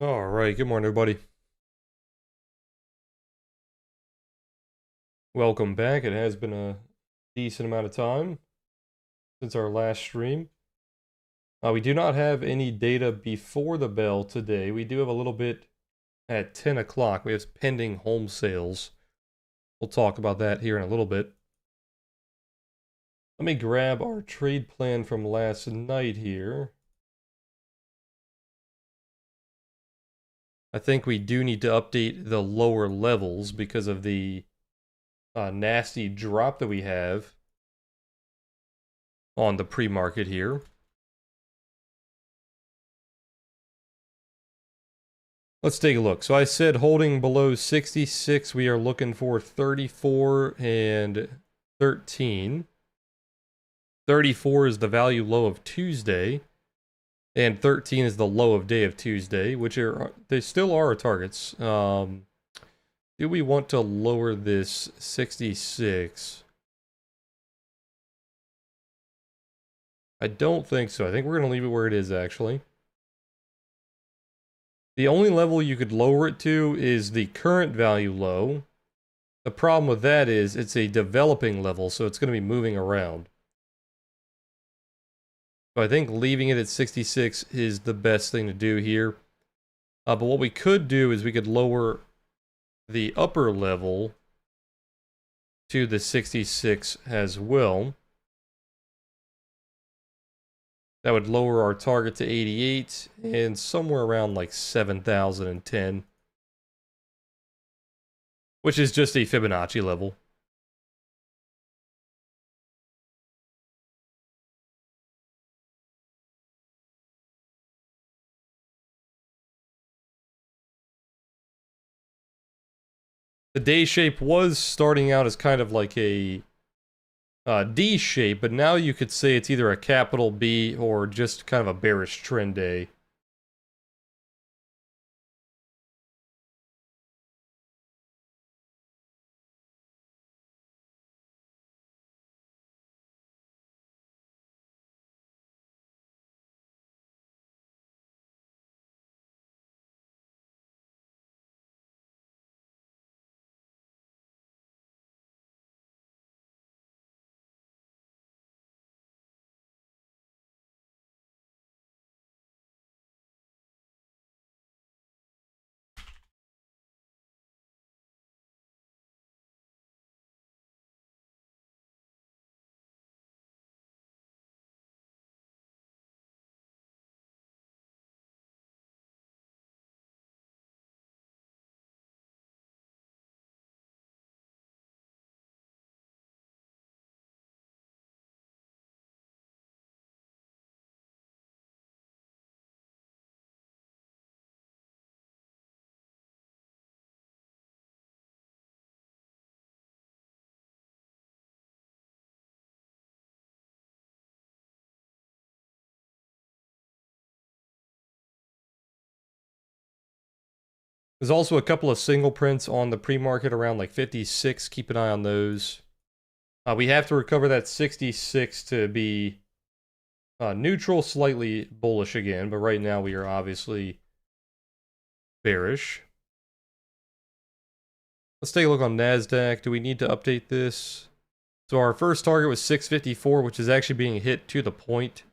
All right, good morning, everybody. Welcome back. It has been a decent amount of time since our last stream. We do not have any data before the bell today. We do have a little bit at 10 o'clock. We have pending home sales. We'll talk about that here in a little bit. Let me grab our trade plan from last night here. I think we do need to update the lower levels because of the nasty drop that we have on the pre-market here. Let's take a look. So I said holding below 66, we are looking for 34 and 13. 34 is the value low of Tuesday, and 13 is the low of day of Tuesday, which they still are our targets. Do we want to lower this 66? I don't think so. I think we're going to leave it where it is, actually. The only level you could lower it to is the current value low. The problem with that is it's a developing level, so it's going to be moving around. So I think leaving it at 66 is the best thing to do here. But what we could do is we could lower the upper level to the 66 as well. That would lower our target to 88 and somewhere around like 7,010, which is just a Fibonacci level. The day shape was starting out as kind of like a D shape, but now you could say it's either a capital B or just kind of a bearish trend day. There's also a couple of single prints on the pre-market around like 56. Keep an eye on those. We have to recover that 66 to be neutral, slightly bullish again, but right now we are obviously bearish. Let's take a look on NASDAQ. Do we need to update this? So our first target was 654, which is actually being hit to the point.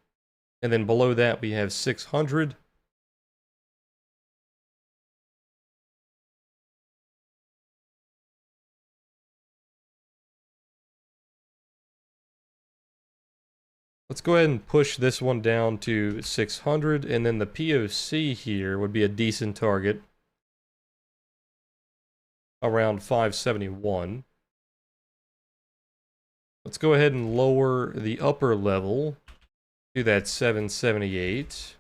And then below that we have 600. Let's go ahead and push this one down to 600, and then the POC here would be a decent target around 571. Let's go ahead and lower the upper level to that 778.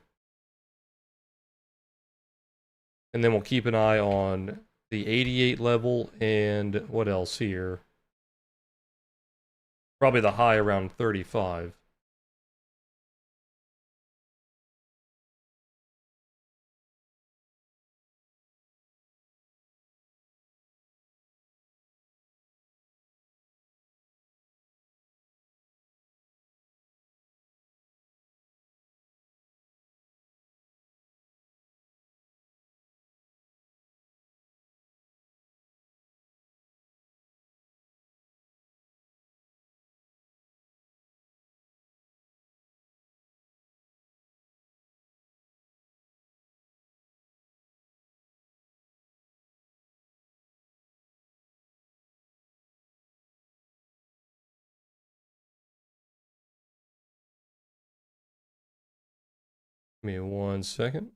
And then we'll keep an eye on the 88 level and what else here? Probably the high around 35. Give me 1 second.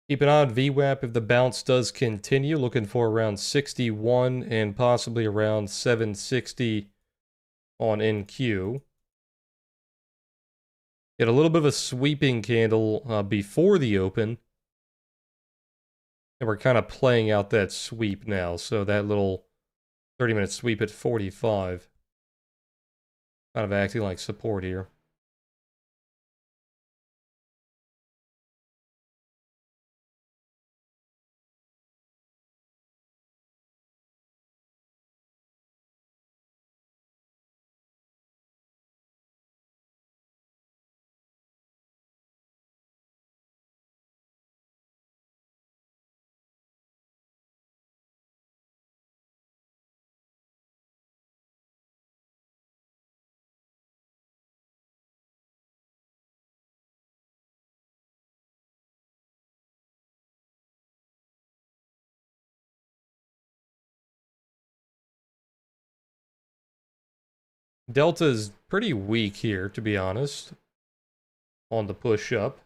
Keep an eye on VWAP if the bounce does continue. Looking for around 61 and possibly around 760 on NQ. Get a little bit of a sweeping candle before the open. And we're kind of playing out that sweep now. So that little 30-minute sweep at 45. Kind of acting like support here. Delta is pretty weak here, to be honest, on the push up.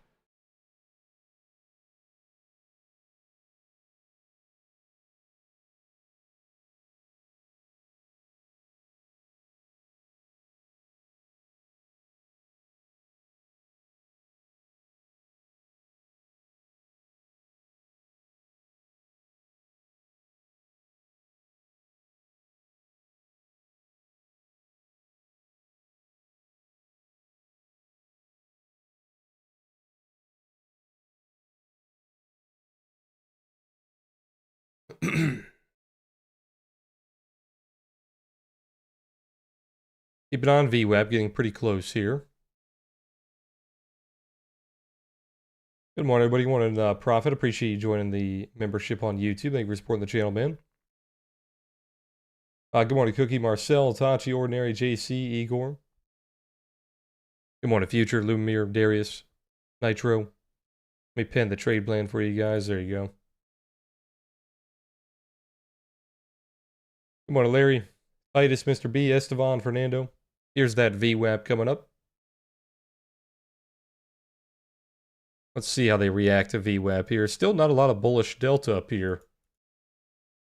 Keep it on VWAP, getting pretty close here. Good morning, everybody. Morning, Profit. Appreciate you joining the membership on YouTube. Thank you for supporting the channel, man. Good morning, Cookie, Marcel, Tachi, Ordinary, JC, Igor. Good morning, Future, Lumir, Darius, Nitro. Let me pin the trade plan for you guys. There you go. Good morning, Larry, Titus, Mr. B, Estevan, Fernando. Here's that VWAP coming up. Let's see how they react to VWAP here. Still not a lot of bullish Delta up here.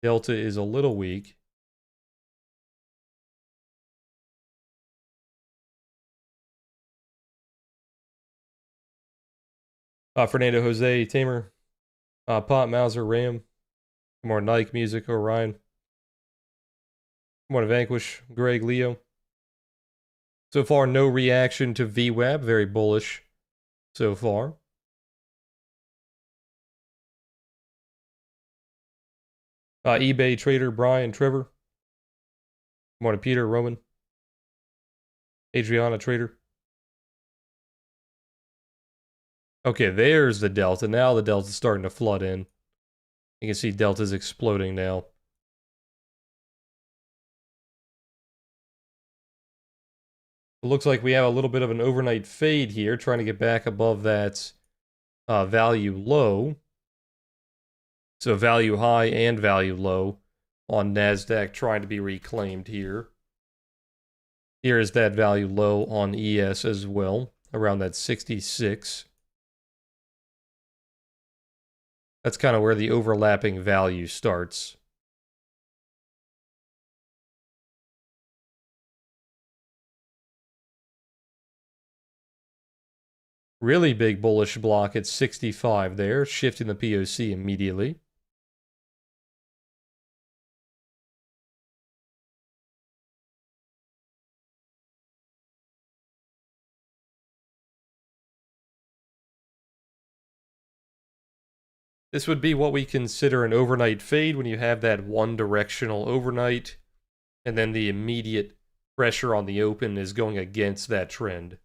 Delta is a little weak. Fernando, Jose, Tamer, Pot, Mauser, Ram. Good morning, Nike, Music, Orion. Good morning, Vanquish, Greg, Leo. So far, no reaction to VWAP. Very bullish so far. eBay trader, Brian, Trevor. Good morning, Peter, Roman. Adriana, trader. Okay, there's the Delta. Now the Delta's starting to flood in. You can see Delta's exploding now. It looks like we have a little bit of an overnight fade here, trying to get back above that value low. So value high and value low on NASDAQ trying to be reclaimed here. Here is that value low on ES as well, around that 66. That's kind of where the overlapping value starts. Really big bullish block at 65 there, shifting the POC immediately. This would be what we consider an overnight fade when you have that one directional overnight, and then the immediate pressure on the open is going against that trend.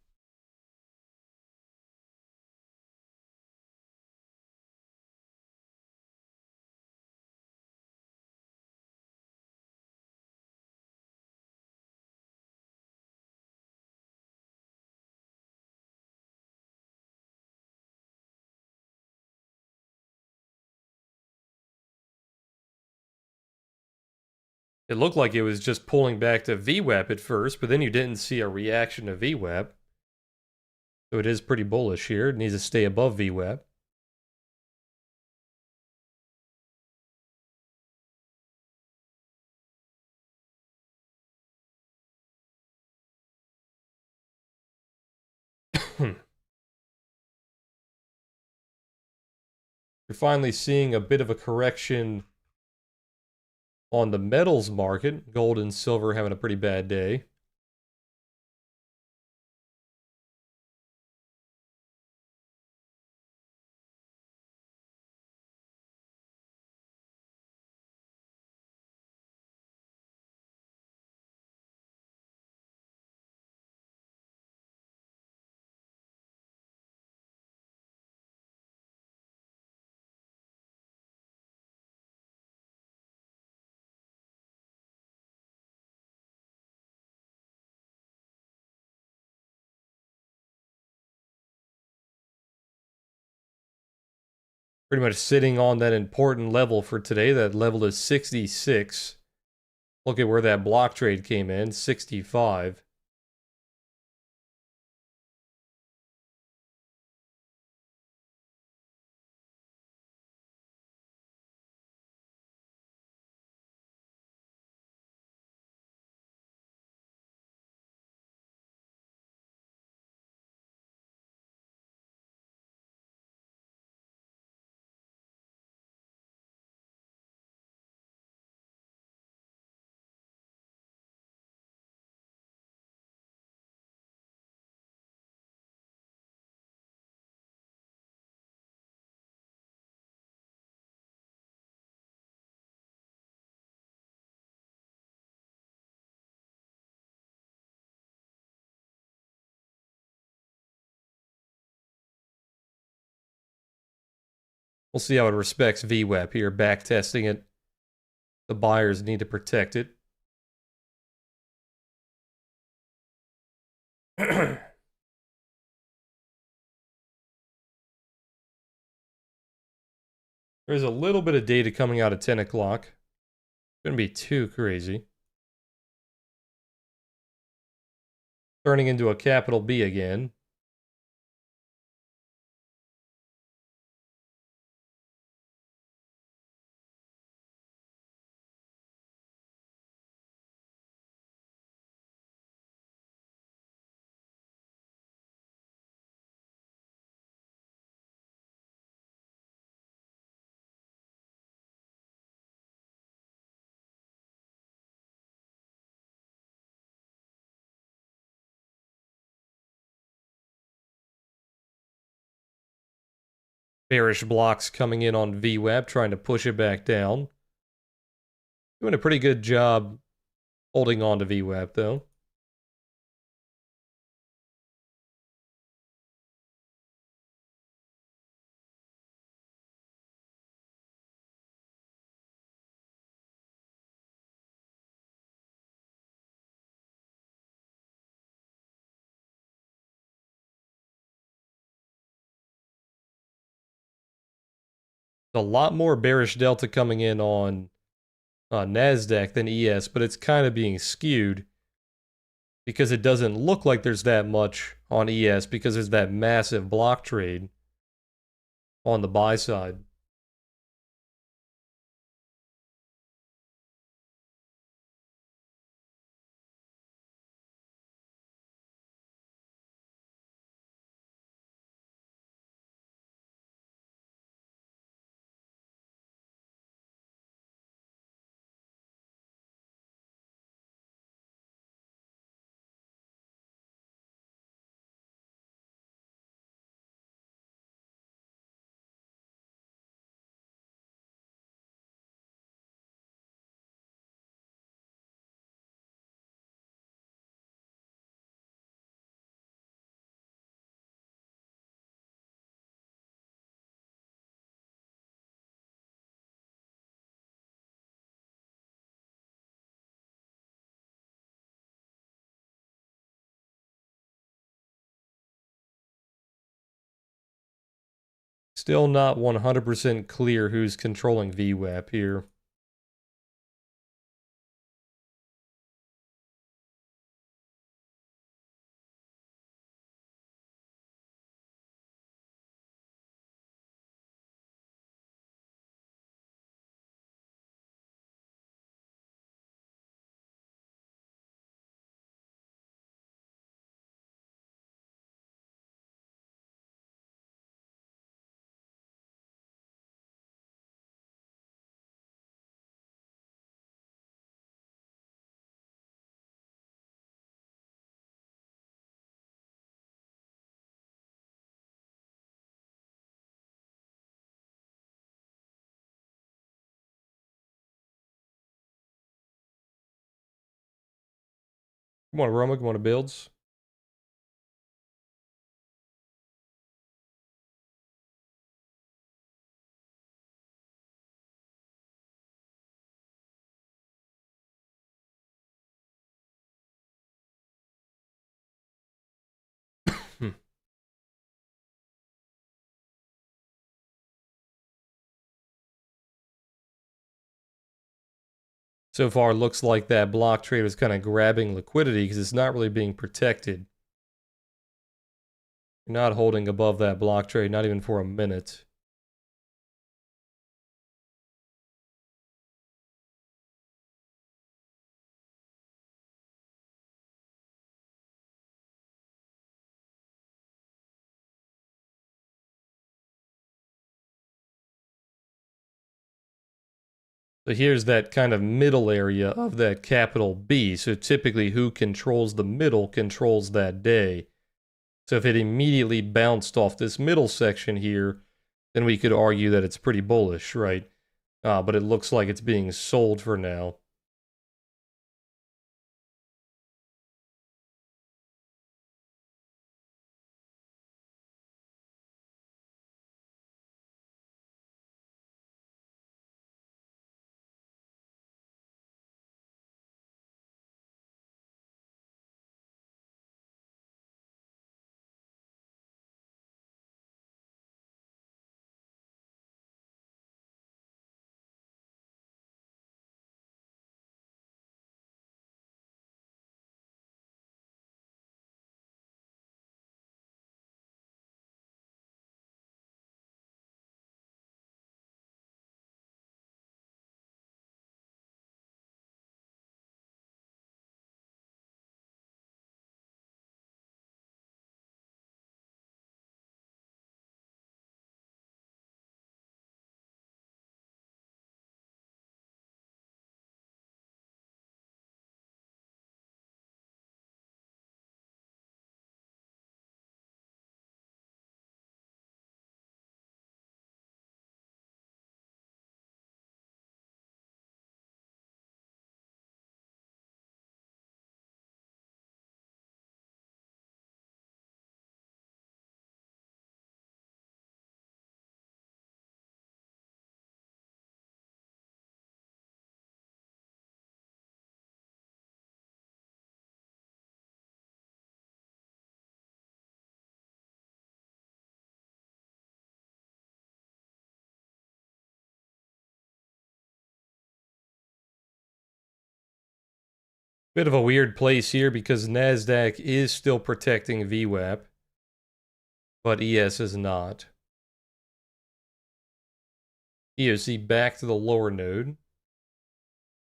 It looked like it was just pulling back to VWAP at first, but then you didn't see a reaction to VWAP. So it is pretty bullish here. It needs to stay above VWAP. You're finally seeing a bit of a correction on the metals market. Gold and silver having a pretty bad day. Pretty much sitting on that important level for today. That level is 66. Look at where that block trade came in, 65. We'll see how it respects VWAP here, back testing it. The buyers need to protect it. There's a little bit of data coming out at 10 o'clock. Shouldn't be too crazy. Turning into a capital B again. Bearish blocks coming in on VWAP, trying to push it back down. Doing a pretty good job holding on to VWAP, though. A lot more bearish delta coming in on NASDAQ than ES, but it's kind of being skewed because it doesn't look like there's that much on ES because there's that massive block trade on the buy side. Still not 100% clear who's controlling VWAP here. Come on, Roma. Come on, builds. So far, it looks like that block trade is kind of grabbing liquidity because it's not really being protected. You're not holding above that block trade, not even for a minute. So here's that kind of middle area of that capital B. So typically who controls the middle controls that day. So if it immediately bounced off this middle section here, then we could argue that it's pretty bullish, right? But it looks like it's being sold for now. Bit of a weird place here because NASDAQ is still protecting VWAP, but ES is not. POC back to the lower node.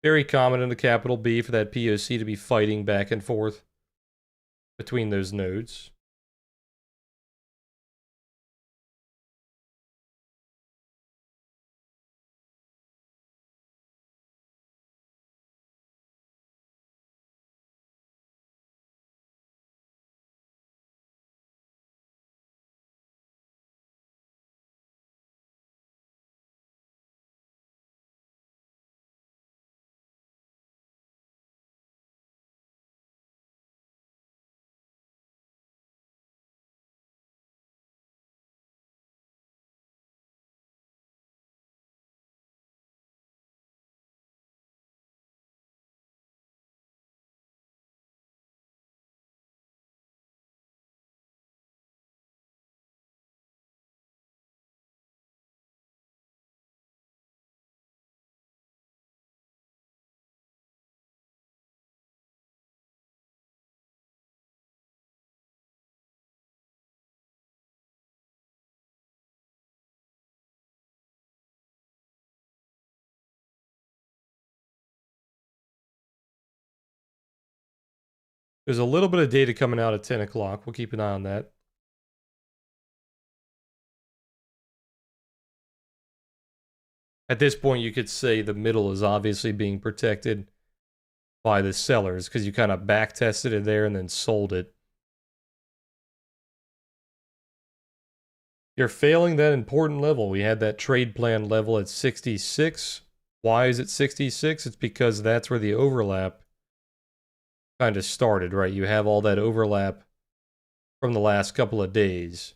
Very common in the capital B for that POC to be fighting back and forth between those nodes. There's a little bit of data coming out at 10 o'clock. We'll keep an eye on that. At this point, you could say the middle is obviously being protected by the sellers because you kind of back tested it there and then sold it. You're failing that important level. We had that trade plan level at 66. Why is it 66? It's because that's where the overlap kind of started, right? You have all that overlap from the last couple of days.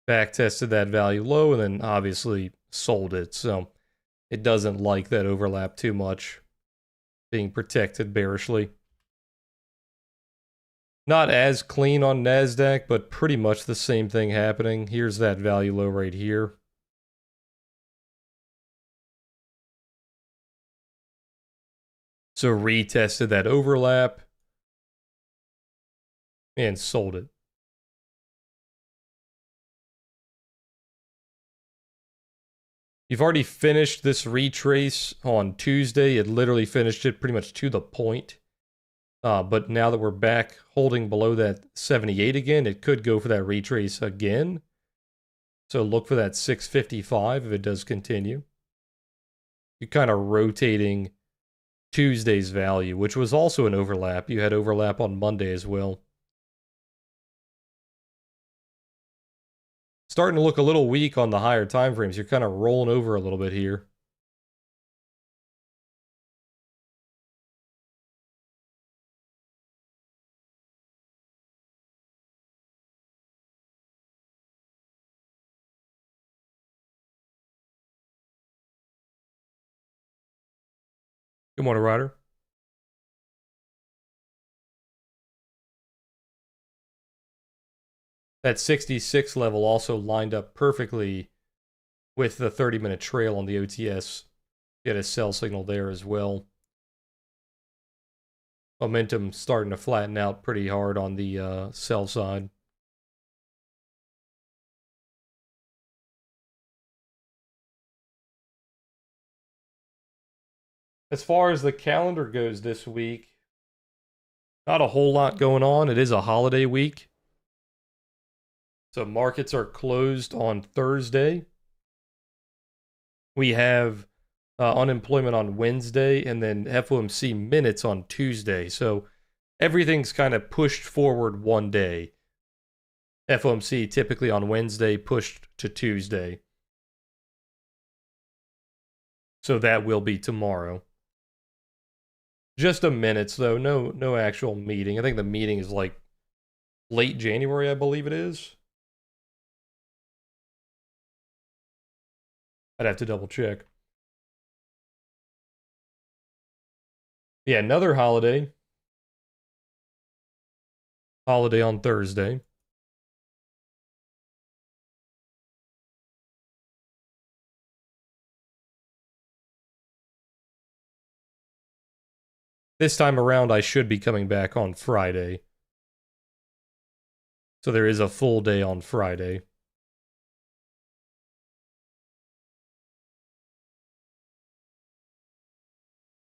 Back tested that value low and then obviously sold it. So it doesn't like that overlap too much, being protected bearishly. Not as clean on NASDAQ, but pretty much the same thing happening. Here's that value low right here. So retested that overlap and sold it. You've already finished this retrace on Tuesday. It literally finished it pretty much to the point. But now that we're back holding below that 78 again, it could go for that retrace again. So look for that 655 if it does continue. You're kind of rotating Tuesday's value, which was also an overlap. You had overlap on Monday as well. Starting to look a little weak on the higher time frames. You're kind of rolling over a little bit here. Good morning, Ryder. That 66 level also lined up perfectly with the 30-minute trail on the OTS. Get a sell signal there as well. Momentum starting to flatten out pretty hard on the sell side. As far as the calendar goes this week, not a whole lot going on. It is a holiday week. So markets are closed on Thursday. We have unemployment on Wednesday and then FOMC minutes on Tuesday. So everything's kind of pushed forward one day. FOMC typically on Wednesday, pushed to Tuesday. So that will be tomorrow. Just a minutes though, no actual meeting. I think the meeting is like late January, I believe it is. I'd have to double check. Yeah, another holiday. Holiday on Thursday. This time around, I should be coming back on Friday. So there is a full day on Friday.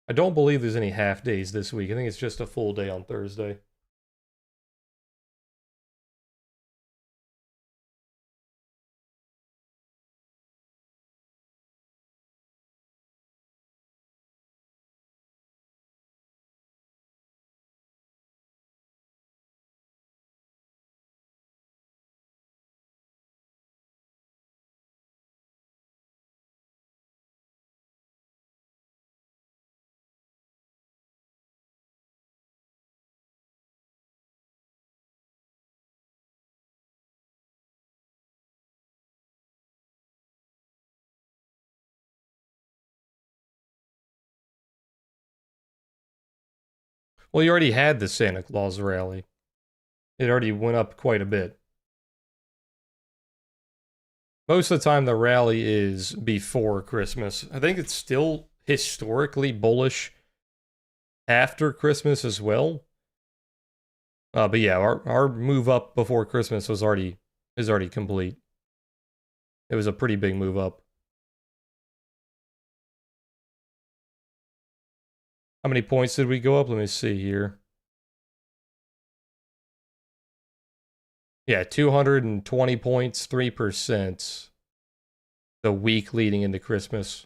I don't believe there's any half days this week. I think it's just a full day on Thursday. Well, you already had the Santa Claus rally. It already went up quite a bit. Most of the time, the rally is before Christmas. I think it's still historically bullish after Christmas as well. But yeah, our move up before Christmas is already complete. It was a pretty big move up. How many points did we go up? Let me see here. Yeah, 220 points, 3%. The week leading into Christmas.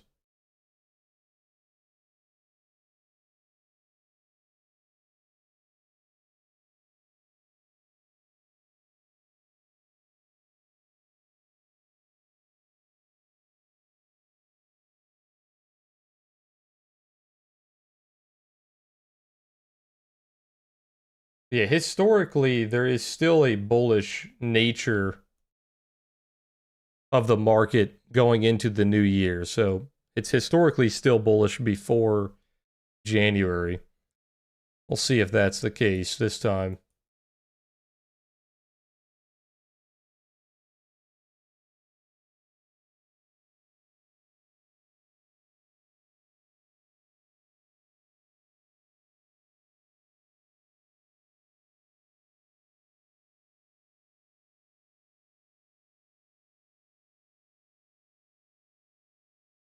Yeah, historically, there is still a bullish nature of the market going into the new year. So it's historically still bullish before January. We'll see if that's the case this time.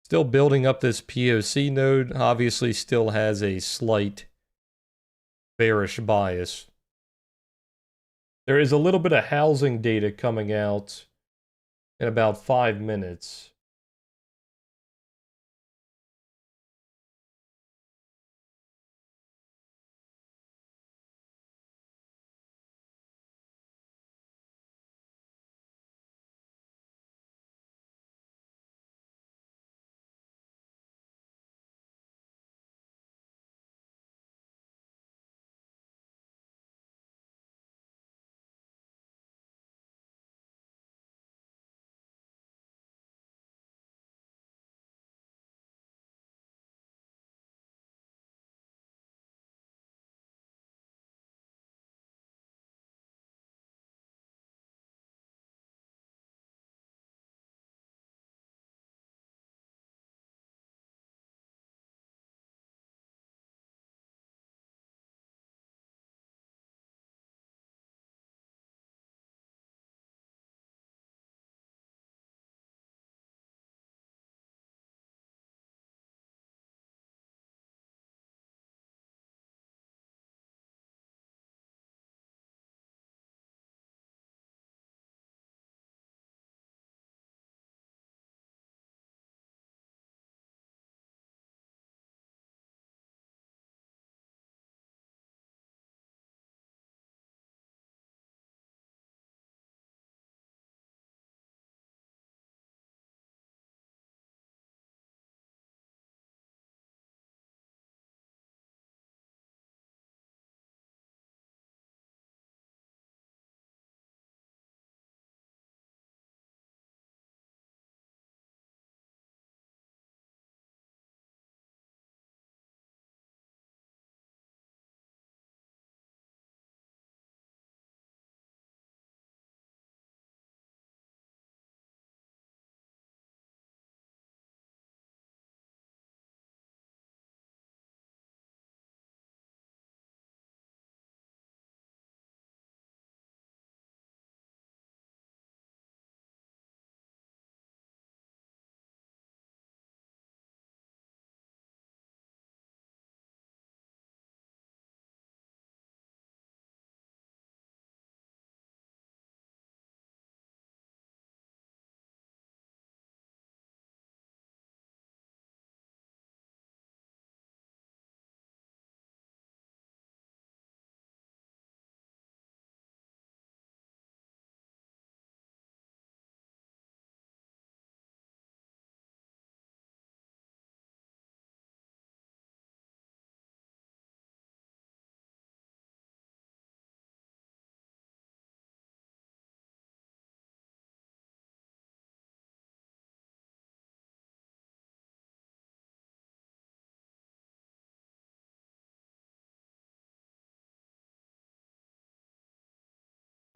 Still building up this POC node, obviously still has a slight bearish bias. There is a little bit of housing data coming out in about 5 minutes.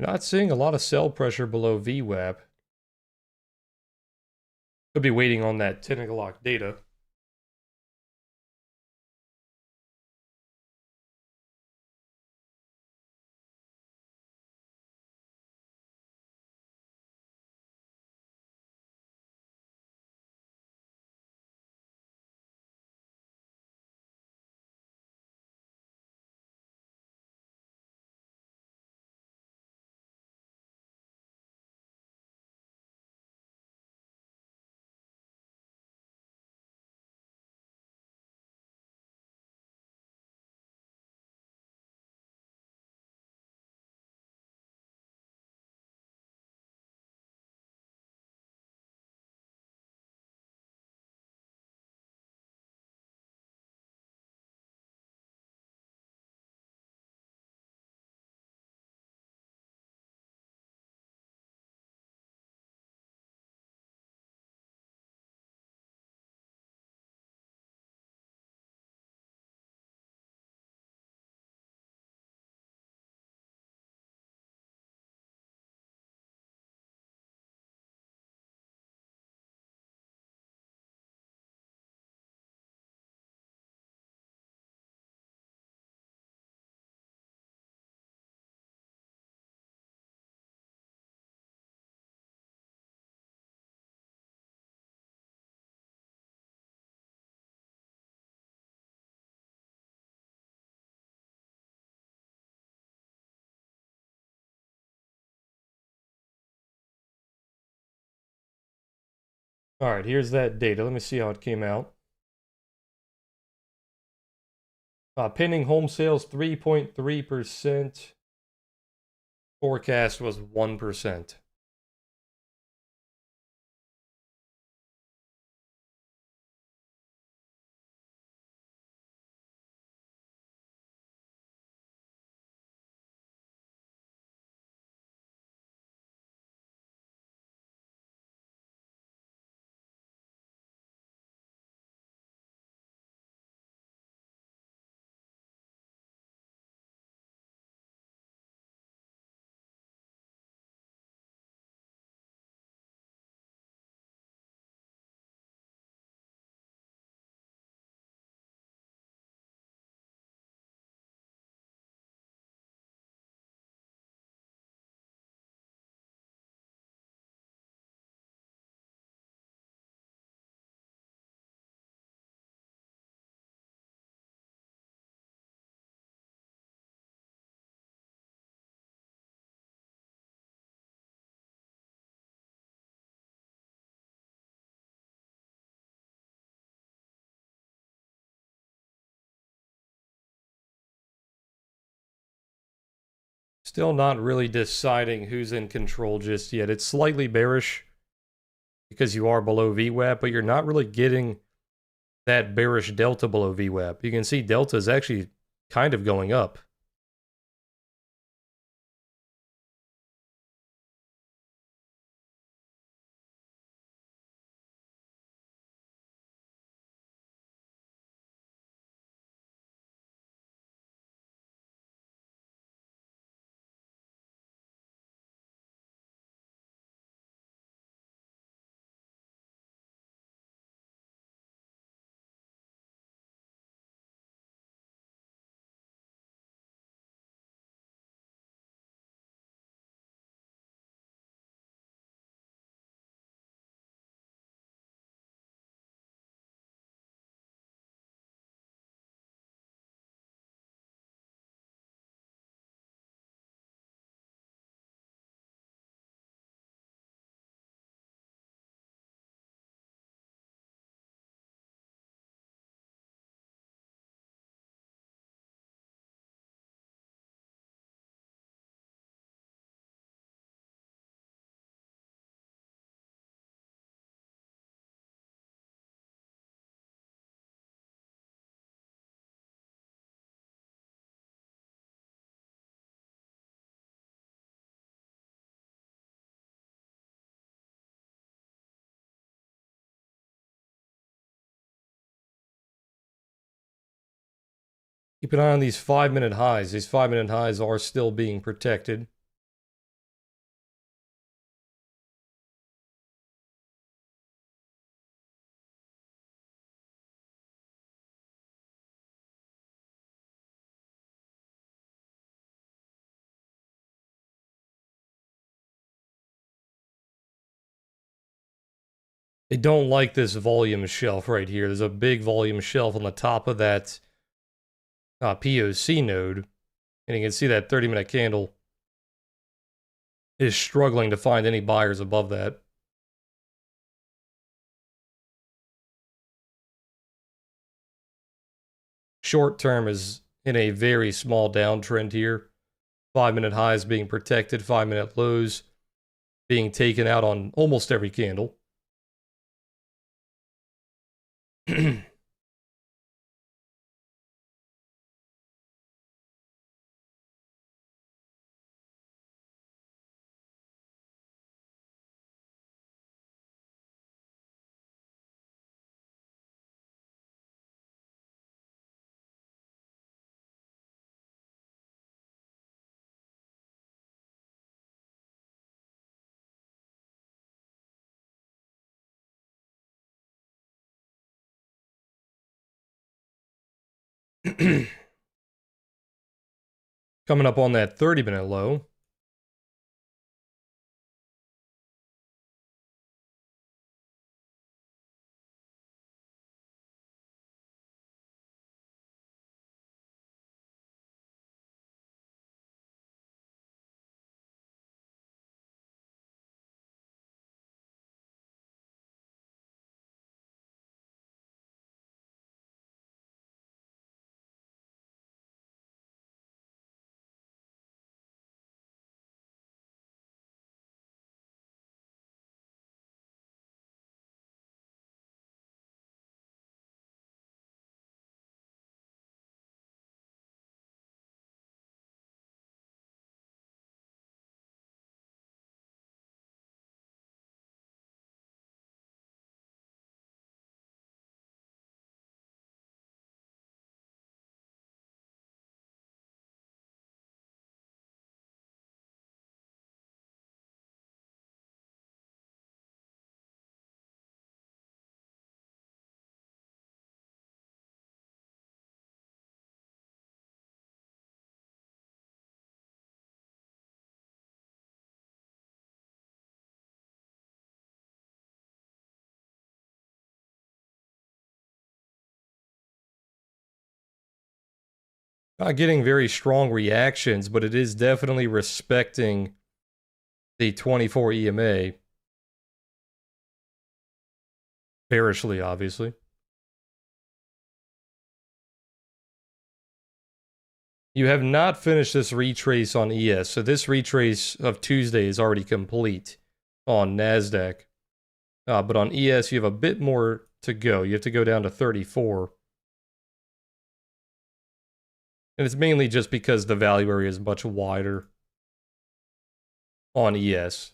Not seeing a lot of sell pressure below VWAP. Could be waiting on that 10 o'clock data. All right, here's that data. Let me see how it came out. Pending home sales 3.3%. Forecast was 1%. Still not really deciding who's in control just yet. It's slightly bearish because you are below VWAP, but you're not really getting that bearish delta below VWAP. You can see delta is actually kind of going up. Keep an eye on these 5-minute highs. These 5-minute highs are still being protected. They don't like this volume shelf right here. There's a big volume shelf on the top of that POC node. And you can see that 30-minute candle is struggling to find any buyers above that. Short term is in a very small downtrend here. 5-minute highs being protected, 5-minute lows being taken out on almost every candle. Coming up on that 30-minute low. Not getting very strong reactions, but it is definitely respecting the 24 EMA. Bearishly, obviously. You have not finished this retrace on ES, so this retrace of Tuesday is already complete on NASDAQ. But on ES, you have a bit more to go. You have to go down to 34. And it's mainly just because the value area is much wider on ES.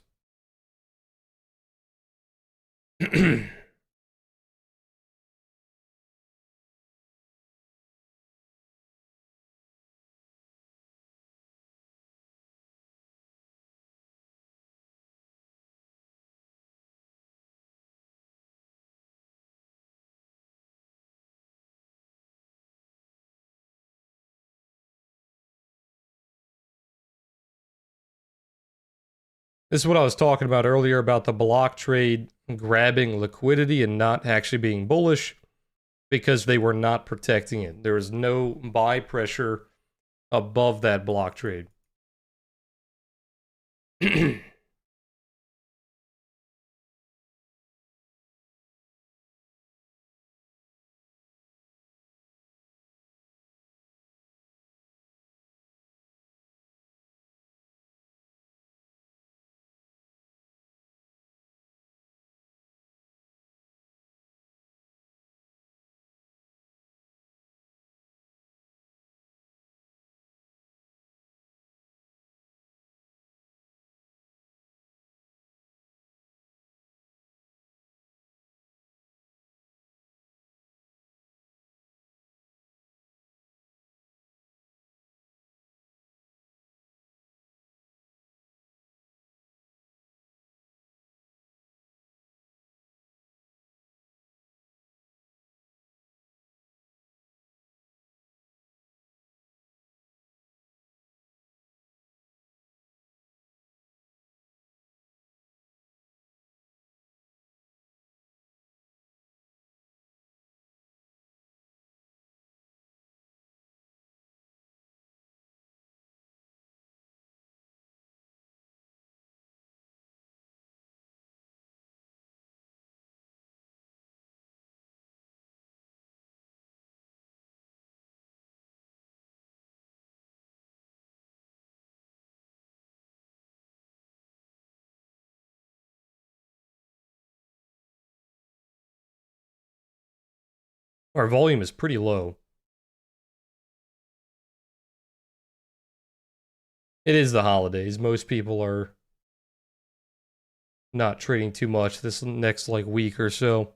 This is what I was talking about earlier about the block trade grabbing liquidity and not actually being bullish because they were not protecting it. There was no buy pressure above that block trade. Our volume is pretty low. It is the holidays. Most people are not trading too much this next like week or so.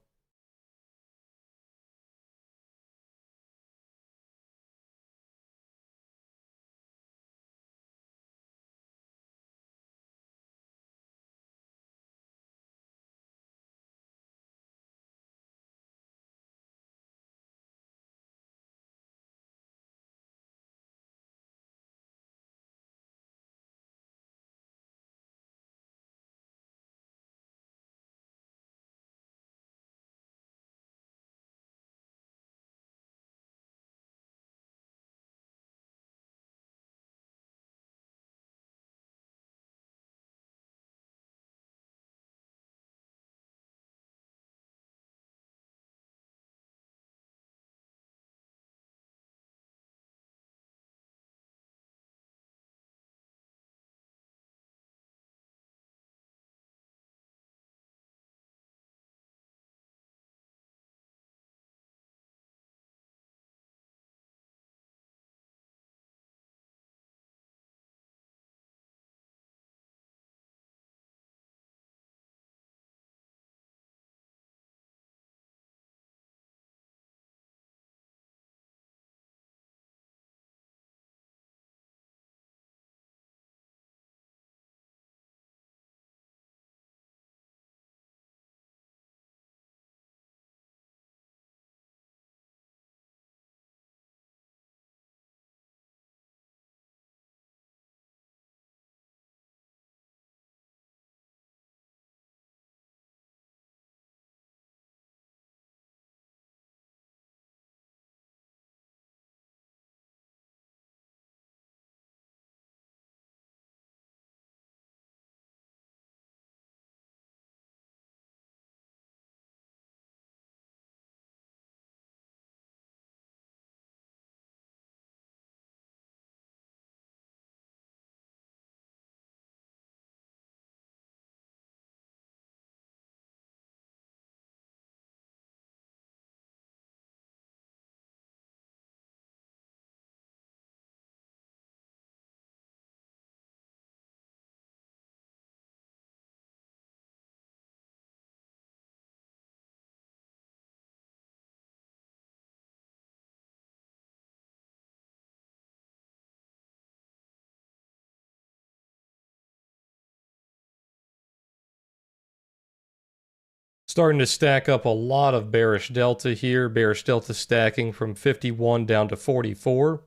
Starting to stack up a lot of bearish delta here. Bearish delta stacking from 51 down to 44.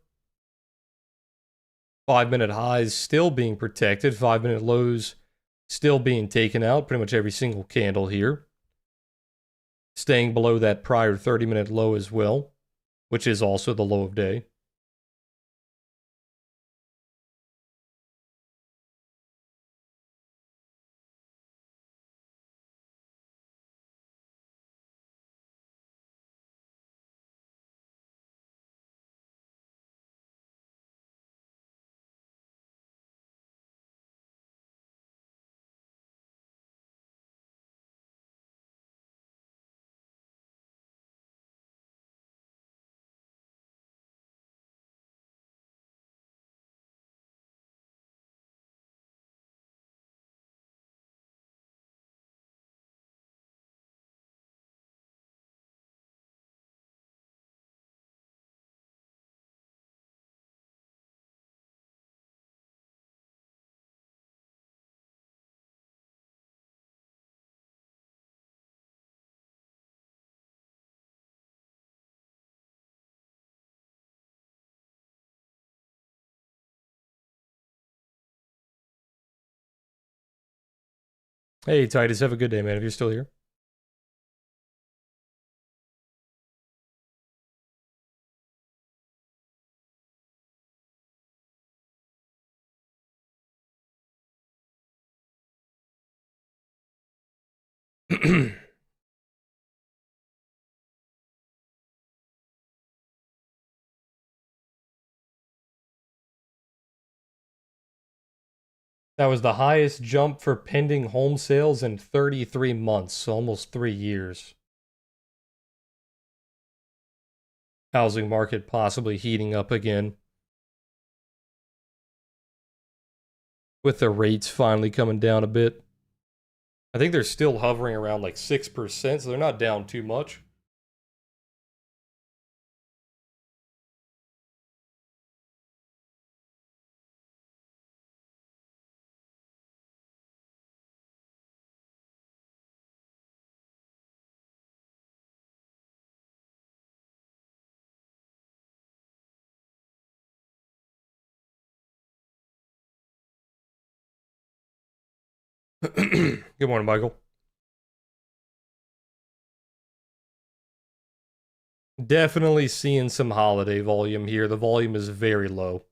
5-minute highs still being protected. 5-minute lows still being taken out. Pretty much every single candle here. Staying below that prior 30-minute low as well, which is also the low of day. Hey, Titus, have a good day, man, if you're still here. That was the highest jump for pending home sales in 33 months, so almost 3 years. Housing market possibly heating up again. With the rates finally coming down a bit. I think they're still hovering around like 6%, so they're not down too much. Good morning, Michael. Definitely seeing some holiday volume here. The volume is very low.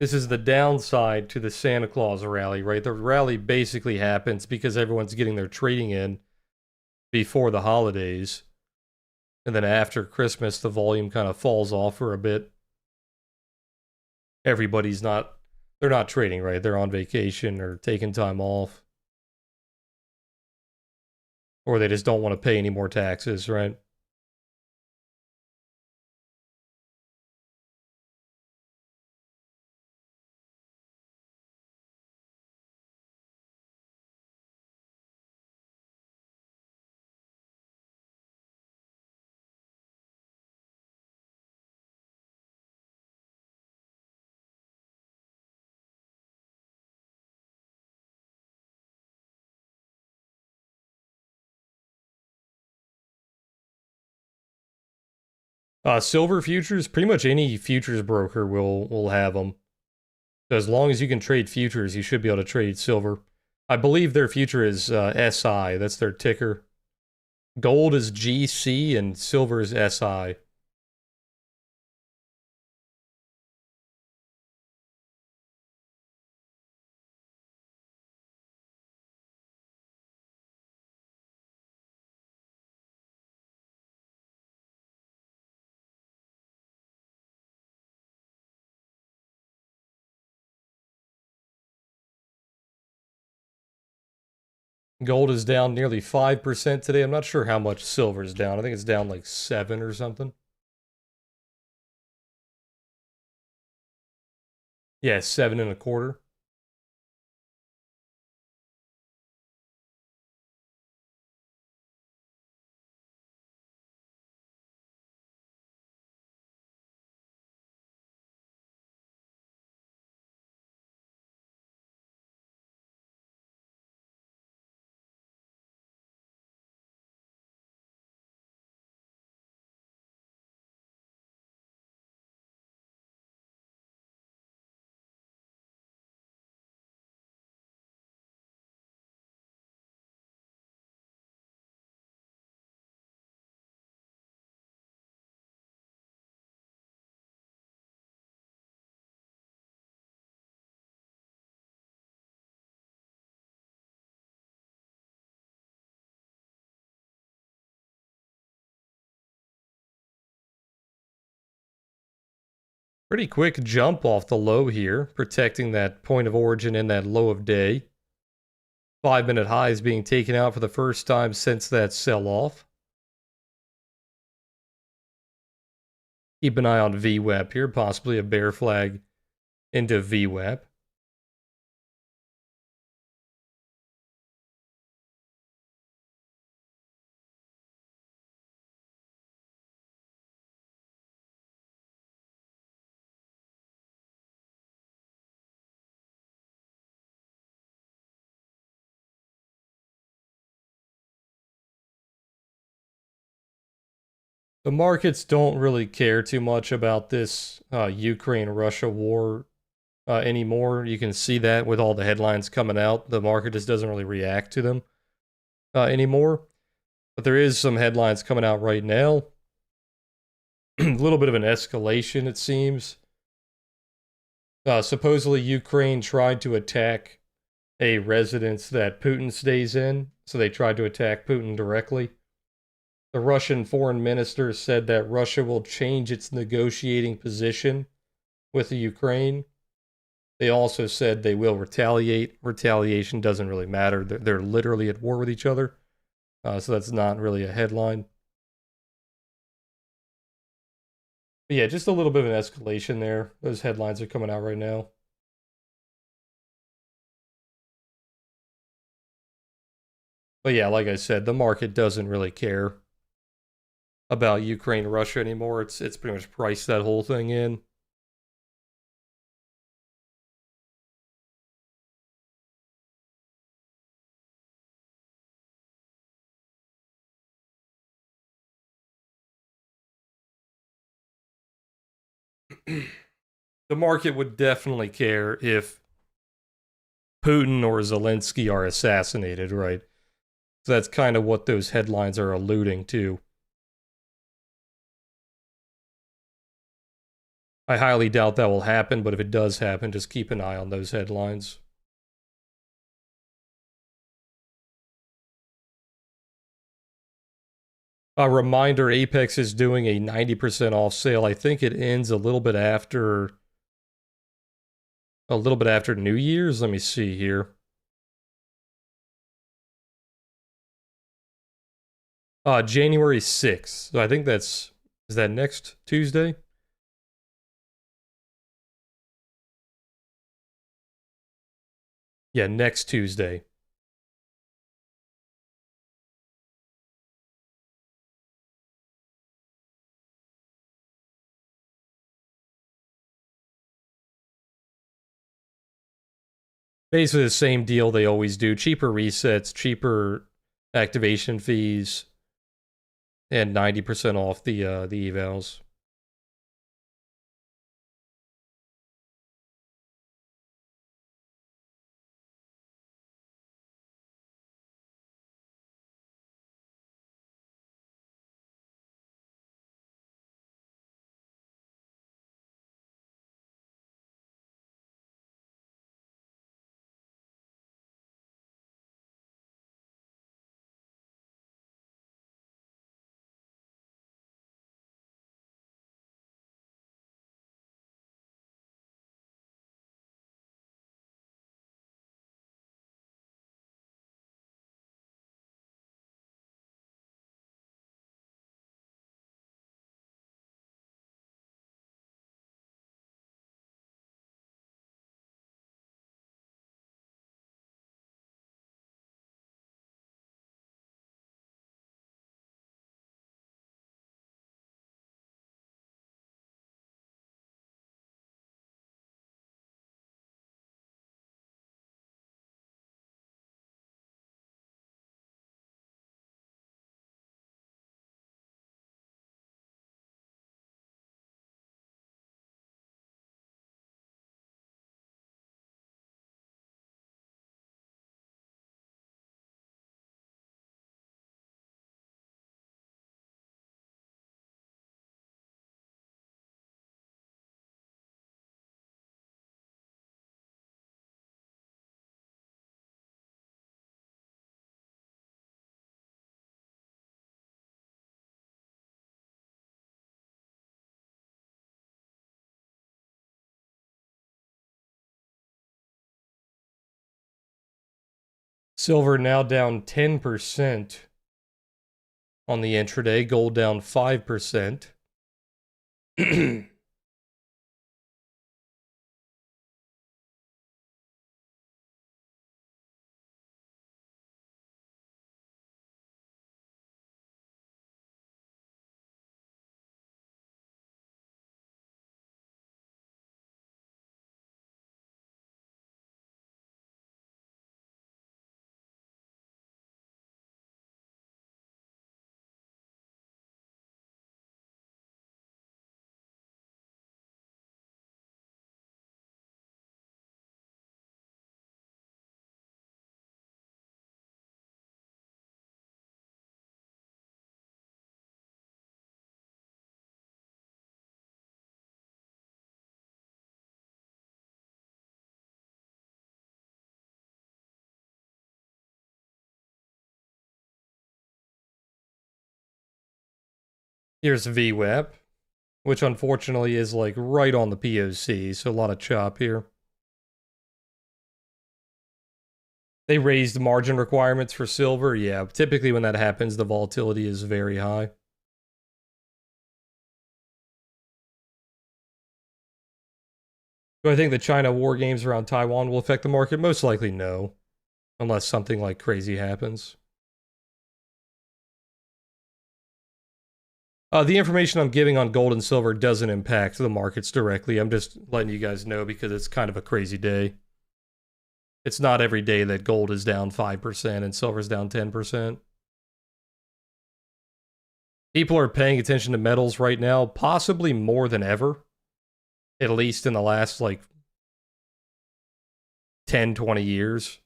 This is the downside to the Santa Claus rally, right? The rally basically happens because everyone's getting their trading in before the holidays. And then after Christmas, the volume kind of falls off for a bit. Everybody's not, they're not trading, right? They're on vacation or taking time off. Or they just don't want to pay any more taxes, right? Silver futures, pretty much any futures broker will have them. So as long as you can trade futures, you should be able to trade silver. I believe their future is SI. That's their ticker. Gold is GC and silver is SI. Gold is down nearly 5% today. I'm not sure how much silver is down. I think it's down like 7 or something. Yeah, 7.25. Pretty quick jump off the low here, protecting that point of origin and that low of day. 5-minute highs being taken out for the first time since that sell-off. Keep an eye on VWAP here, possibly a bear flag into VWAP. The markets don't really care too much about this Ukraine-Russia war anymore. You can see that with all the headlines coming out. The market just doesn't really react to them anymore. But there is some headlines coming out right now. A little bit of an escalation, it seems. Supposedly, Ukraine tried to attack a residence that Putin stays in, so they tried to attack Putin directly. The Russian foreign minister said that Russia will change its negotiating position with the Ukraine. They also said they will retaliate. Retaliation doesn't really matter. They're literally at war with each other. So that's not really a headline. But yeah, just a little bit of an escalation there. Those headlines are coming out right now. But yeah, like I said, the market doesn't really care about Ukraine and Russia anymore. It's pretty much priced that whole thing in. The market would definitely care if Putin or Zelensky are assassinated, right? So that's kind of what those headlines are alluding to. I highly doubt that will happen, but if it does happen, just keep an eye on those headlines. A reminder, Apex is doing a 90% off sale. I think it ends a little bit after New Year's. Let me see here. January 6th. So I think is that next Tuesday? Yeah, next Tuesday. Basically the same deal they always do. Cheaper resets, cheaper activation fees, and 90% off the evals. Silver now down 10% on the intraday. Gold down 5%. Here's VWAP, which unfortunately is like right on the POC, so a lot of chop here. They raised margin requirements for silver. Yeah, typically when that happens, the volatility is very high. Do I think the China war games around Taiwan will affect the market? Most likely no, unless something like crazy happens. The information I'm giving on gold and silver doesn't impact the markets directly. I'm just letting you guys know because it's kind of a crazy day. It's not every day that gold is down 5% and silver's down 10%. People are paying attention to metals right now, possibly more than ever. At least in the last, like, 10, 20 years.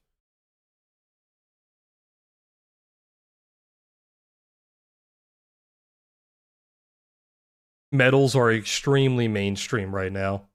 Metals are extremely mainstream right now.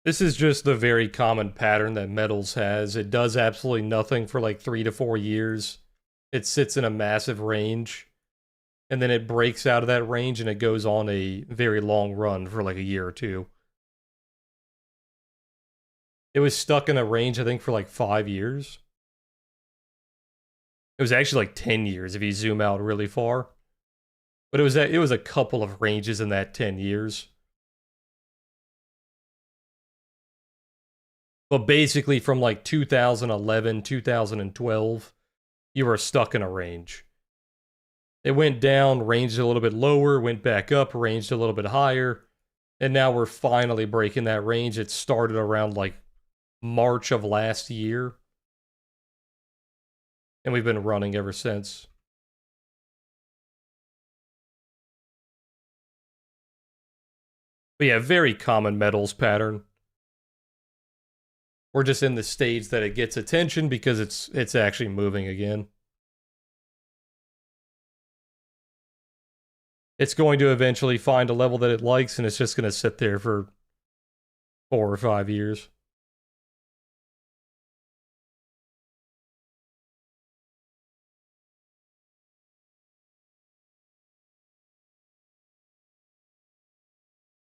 This is just the very common pattern that metals has. It does absolutely nothing for like 3 to 4 years. It sits in a massive range, and then it breaks out of that range and it goes on a very long run for like a year or two. It was stuck in a range, I think, for like 5 years. It was actually like 10 years if you zoom out really far. But it was a couple of ranges in that 10 years. But basically from like 2011, 2012, you were stuck in a range. It went down, ranged a little bit lower, went back up, ranged a little bit higher, and now we're finally breaking that range. It started around like March of last year, and we've been running ever since. But yeah, very common metals pattern. We're just in the stage that it gets attention because it's actually moving again. It's going to eventually find a level that it likes, and it's just going to sit there for 4 or 5 years.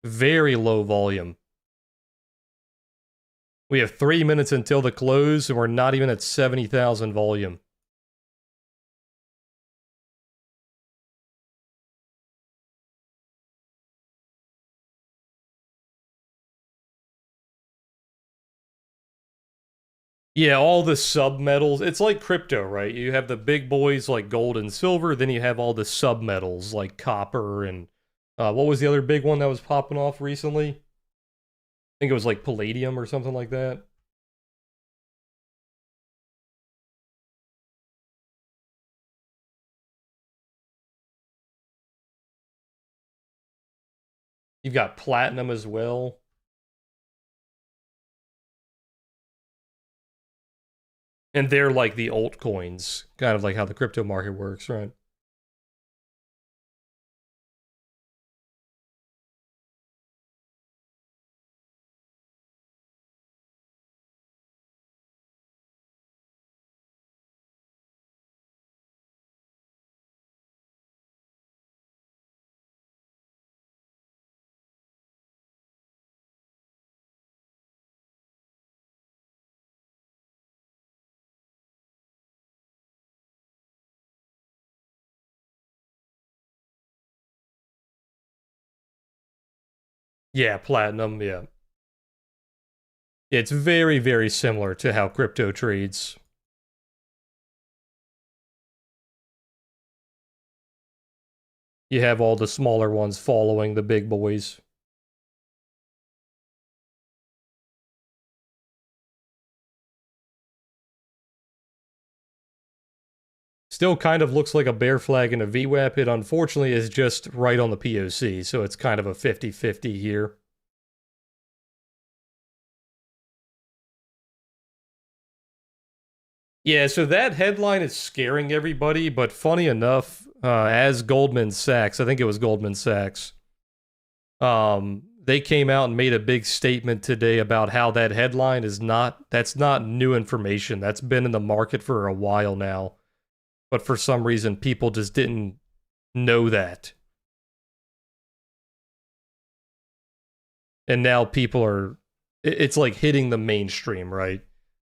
Very low volume. We have 3 minutes until the close, and we're not even at 70,000 volume. Yeah, all the submetals. It's like crypto, right? You have the big boys like gold and silver, then you have all the submetals like copper and what was the other big one that was popping off recently? I think it was like palladium or something like that. You've got platinum as well. And they're like the altcoins, kind of like how the crypto market works, right? Yeah, platinum, yeah. It's very, very similar to how crypto trades. You have all the smaller ones following the big boys. Still kind of looks like a bear flag in a VWAP. It unfortunately is just right on the POC, so it's kind of a 50-50 here. Yeah, so that headline is scaring everybody, but funny enough, as Goldman Sachs, I think it was Goldman Sachs, they came out and made a big statement today about how that headline is that's not new information. That's been in the market for a while now. But for some reason, people just didn't know that. And now people are, it's like hitting the mainstream, right?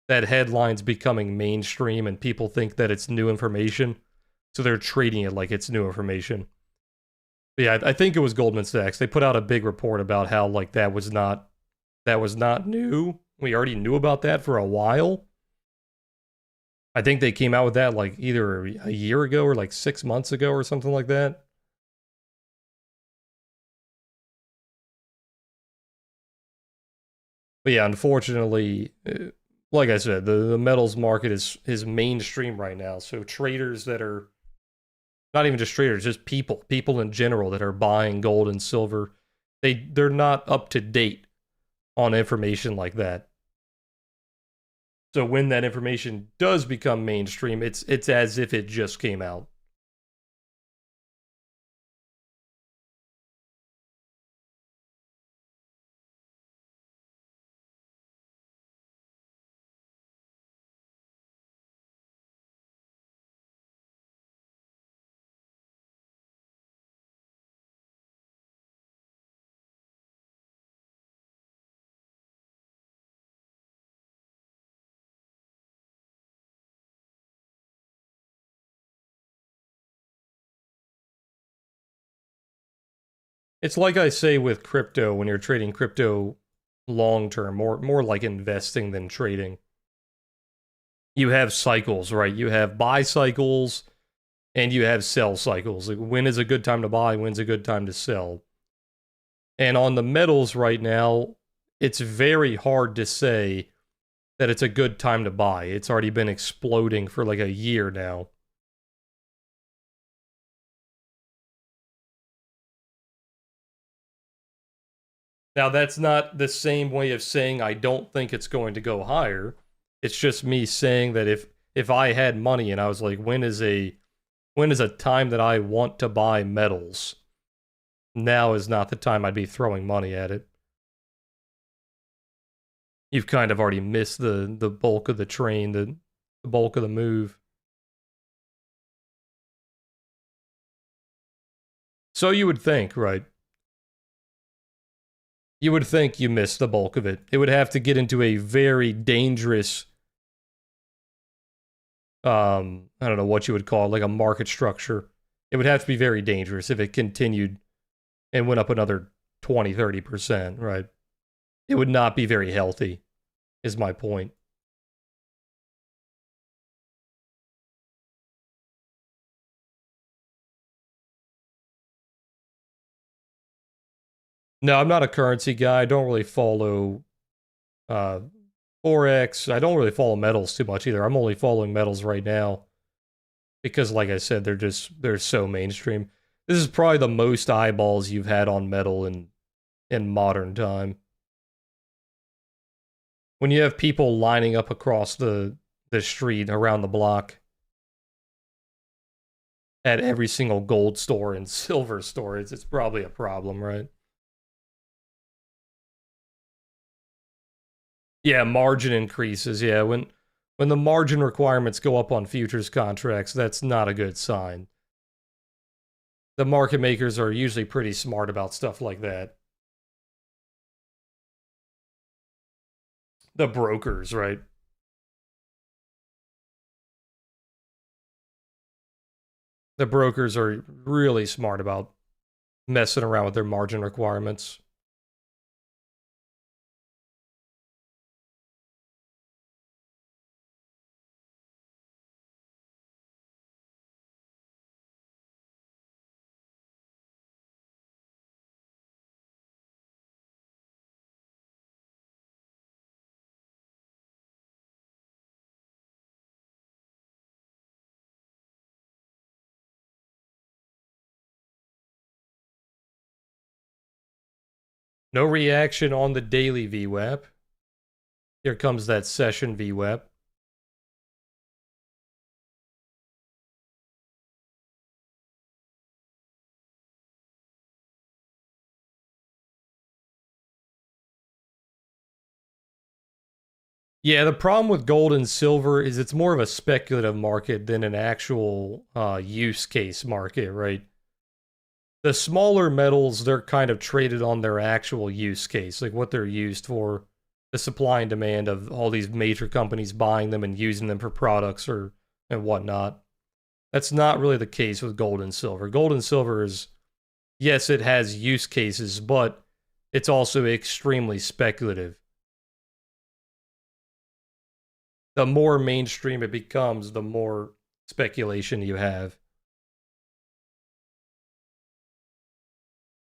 That headline's becoming mainstream and people think that it's new information. So they're treating it like it's new information. But yeah, I think it was Goldman Sachs. They put out a big report about how like that was not new. We already knew about that for a while. I think they came out with that like either a year ago or like 6 months ago or something like that. But yeah, unfortunately, like I said, the metals market is mainstream right now. So traders that are not even just traders, just people in general that are buying gold and silver, they're not up to date on information like that. So when that information does become mainstream, it's as if it just came out. It's like I say with crypto when you're trading crypto long term, more like investing than trading. You have cycles, right? You have buy cycles and you have sell cycles. Like when is a good time to buy, when's a good time to sell. And on the metals right now, it's very hard to say that it's a good time to buy. It's already been exploding for like a year now. Now, that's not the same way of saying I don't think it's going to go higher. It's just me saying that if I had money and I was like, when is a time that I want to buy metals? Now is not the time I'd be throwing money at it. You've kind of already missed the bulk of the train, the bulk of the move. So you would think, right? You would think you missed the bulk of it. It would have to get into a very dangerous, I don't know what you would call it, like a market structure. It would have to be very dangerous if it continued and went up another 20, 30%, right? It would not be very healthy, is my point. No, I'm not a currency guy. I don't really follow uh, Forex. I don't really follow metals too much either. I'm only following metals right now because, like I said, they're so mainstream. This is probably the most eyeballs you've had on metal in modern time. When you have people lining up across the the street around the block at every single gold store and silver store. It's probably a problem, right? Yeah, margin increases. Yeah, when the margin requirements go up on futures contracts, that's not a good sign. The market makers are usually pretty smart about stuff like that. The brokers, right? The brokers are really smart about messing around with their margin requirements. No reaction on the daily VWAP. Here comes that session VWAP. Yeah, the problem with gold and silver is it's more of a speculative market than an actual use case market, right? The smaller metals, they're kind of traded on their actual use case, like what they're used for, the supply and demand of all these major companies buying them and using them for products or and whatnot. That's not really the case with gold and silver. Gold and silver is, yes, it has use cases, but it's also extremely speculative. The more mainstream it becomes, the more speculation you have.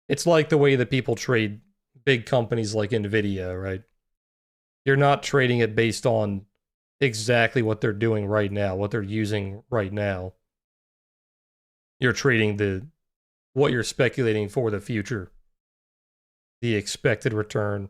It's like the way that people trade big companies like Nvidia, right? You're not trading it based on exactly what they're doing right now, what they're using right now. You're trading the what you're speculating for the future, the expected return.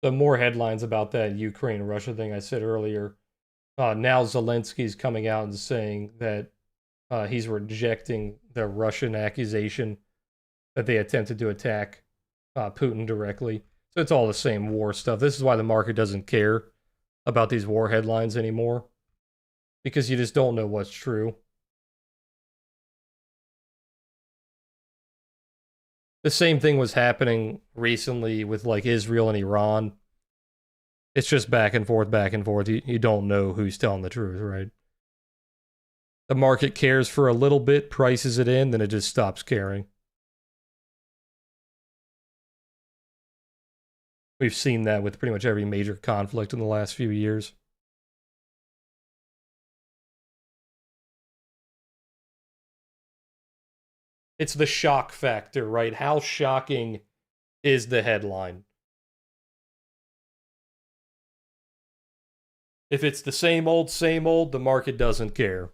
The more headlines about that Ukraine Russia thing I said earlier. Now Zelensky's coming out and saying that he's rejecting the Russian accusation that they attempted to attack Putin directly. So it's all the same war stuff. This is why the market doesn't care about these war headlines anymore, because you just don't know what's true. The same thing was happening recently with like Israel and Iran. It's just back and forth, back and forth. You don't know who's telling the truth, right? The market cares for a little bit, prices it in, then it just stops caring. We've seen that with pretty much every major conflict in the last few years. It's the shock factor, right? How shocking is the headline? If it's the same old, the market doesn't care.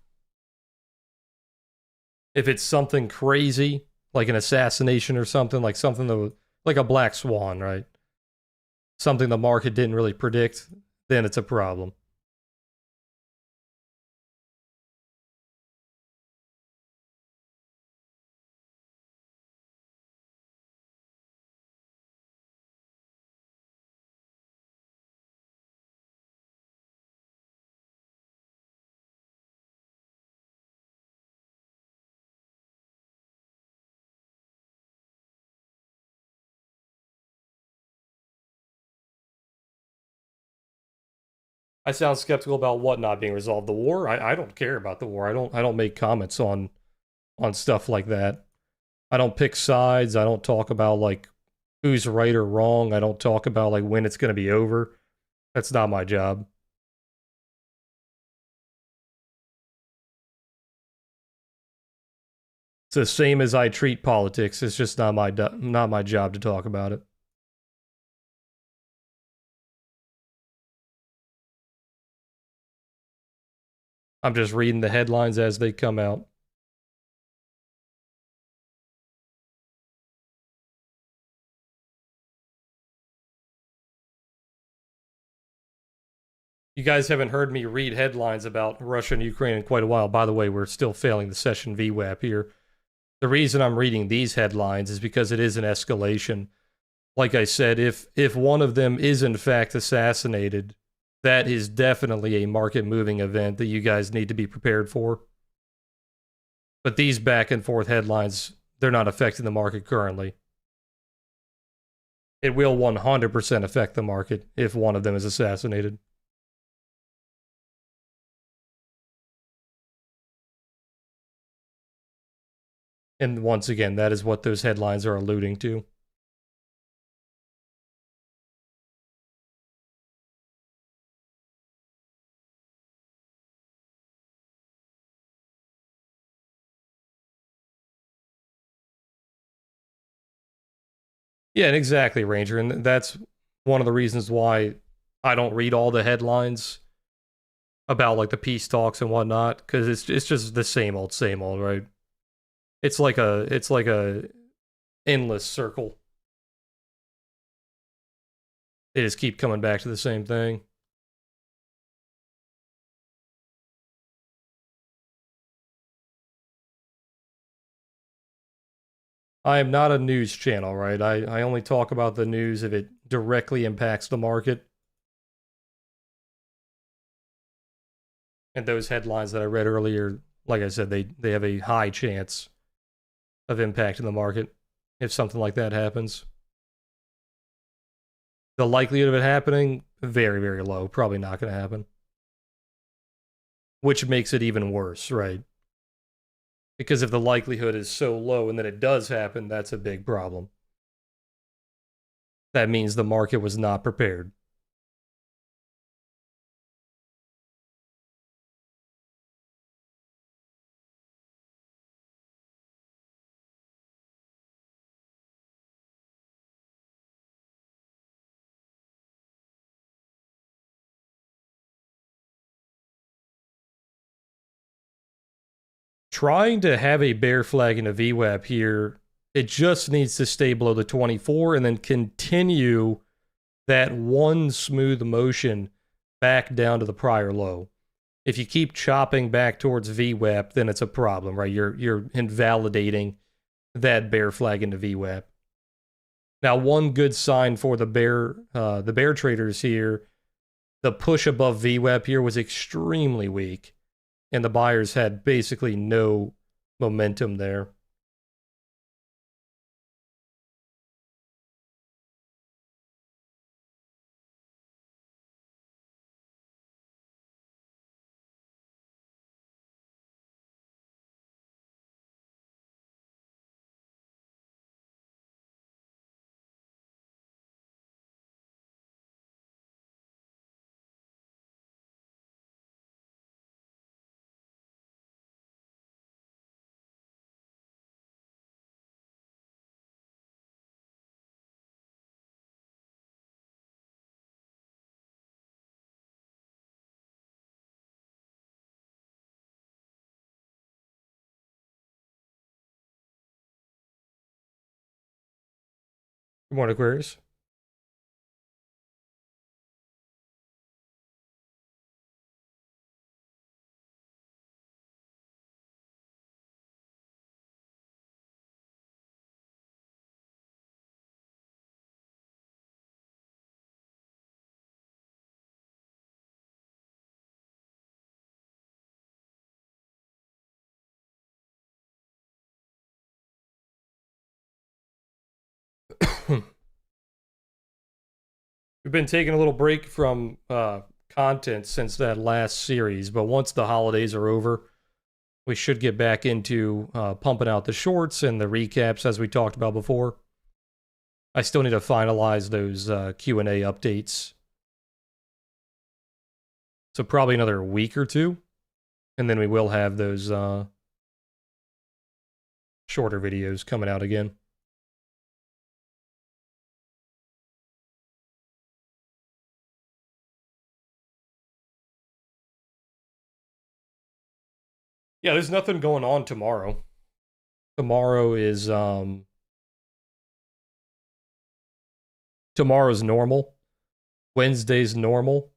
If it's something crazy, like an assassination or something, like something that, like a black swan, right? Something the market didn't really predict, then it's a problem. I sound skeptical about what not being resolved. The war? I don't care about the war. I don't make comments on stuff like that. I don't pick sides. I don't talk about like who's right or wrong. I don't talk about like when it's going to be over. That's not my job. It's the same as I treat politics. It's just not my job to talk about it. I'm just reading the headlines as they come out. You guys haven't heard me read headlines about Russia and Ukraine in quite a while. By the way, we're still failing the session VWAP here. The reason I'm reading these headlines is because it is an escalation. Like I said, if one of them is in fact assassinated, that is definitely a market moving event that you guys need to be prepared for. But these back and forth headlines, they're not affecting the market currently. It will 100% affect the market if one of them is assassinated. And once again, that is what those headlines are alluding to. Yeah, exactly, Ranger. And that's one of the reasons why I don't read all the headlines about like the peace talks and whatnot, because it's just the same old, right? It's like a endless circle. They just keep coming back to the same thing. I am not a news channel, right? I only talk about the news if it directly impacts the market. And those headlines that I read earlier, like I said, they have a high chance of impacting the market if something like that happens. The likelihood of it happening, very, very low. Probably not going to happen. Which makes it even worse, right? Because if the likelihood is so low and then it does happen, that's a big problem. That means the market was not prepared. Trying to have a bear flag in a VWAP here, it just needs to stay below the 24 and then continue that one smooth motion back down to the prior low. If you keep chopping back towards VWAP, then it's a problem, right? You're invalidating that bear flag into VWAP. Now, one good sign for the bear traders here, the push above VWAP here was extremely weak, and the buyers had basically no momentum there. Good morning, Aquarius. We've been taking a little break from content since that last series, but once the holidays are over, we should get back into pumping out the shorts and the recaps as we talked about before. I still need to finalize those Q&A updates. So probably another week or two, and then we will have those shorter videos coming out again. Yeah, there's nothing going on tomorrow. Tomorrow is tomorrow's normal. Wednesday's normal.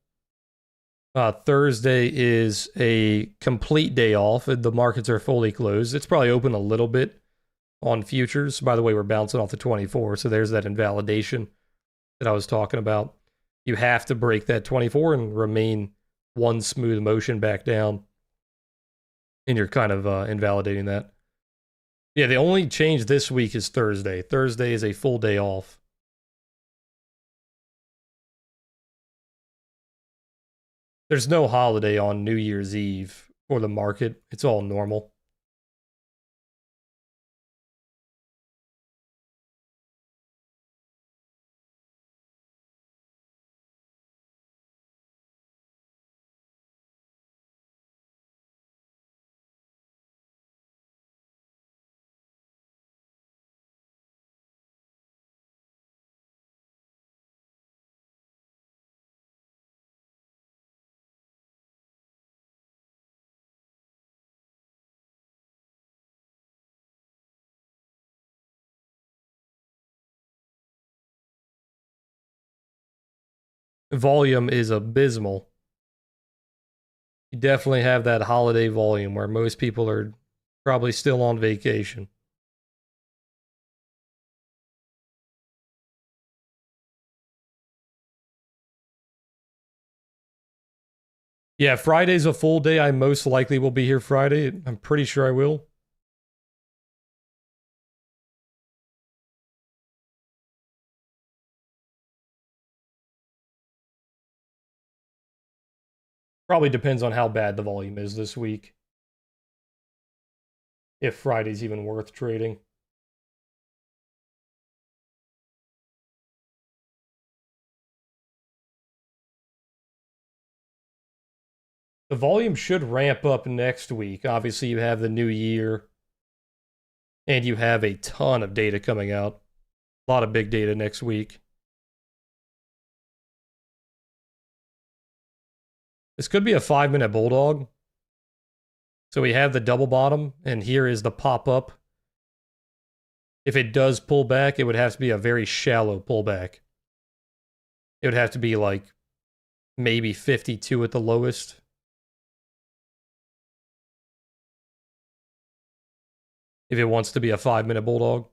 Thursday is a complete day off. The markets are fully closed. It's probably open a little bit on futures. By the way, we're bouncing off the 24, so there's that invalidation that I was talking about. You have to break that 24 and remain one smooth motion back down, and you're kind of invalidating that. Yeah, the only change this week is Thursday. Thursday is a full day off. There's no holiday on New Year's Eve for the market. It's all normal. Volume is abysmal. You definitely have that holiday volume where most people are probably still on vacation. Yeah, Friday's a full day. I most likely will be here Friday. I'm pretty sure I will. Probably depends on how bad the volume is this week. If Friday's even worth trading. The volume should ramp up next week. Obviously, you have the new year, and you have a ton of data coming out. A lot of big data next week. This could be a 5-minute bulldog. So we have the double bottom, and here is the pop-up. If it does pull back, it would have to be a very shallow pullback. It would have to be like maybe 52 at the lowest. If it wants to be a 5-minute bulldog.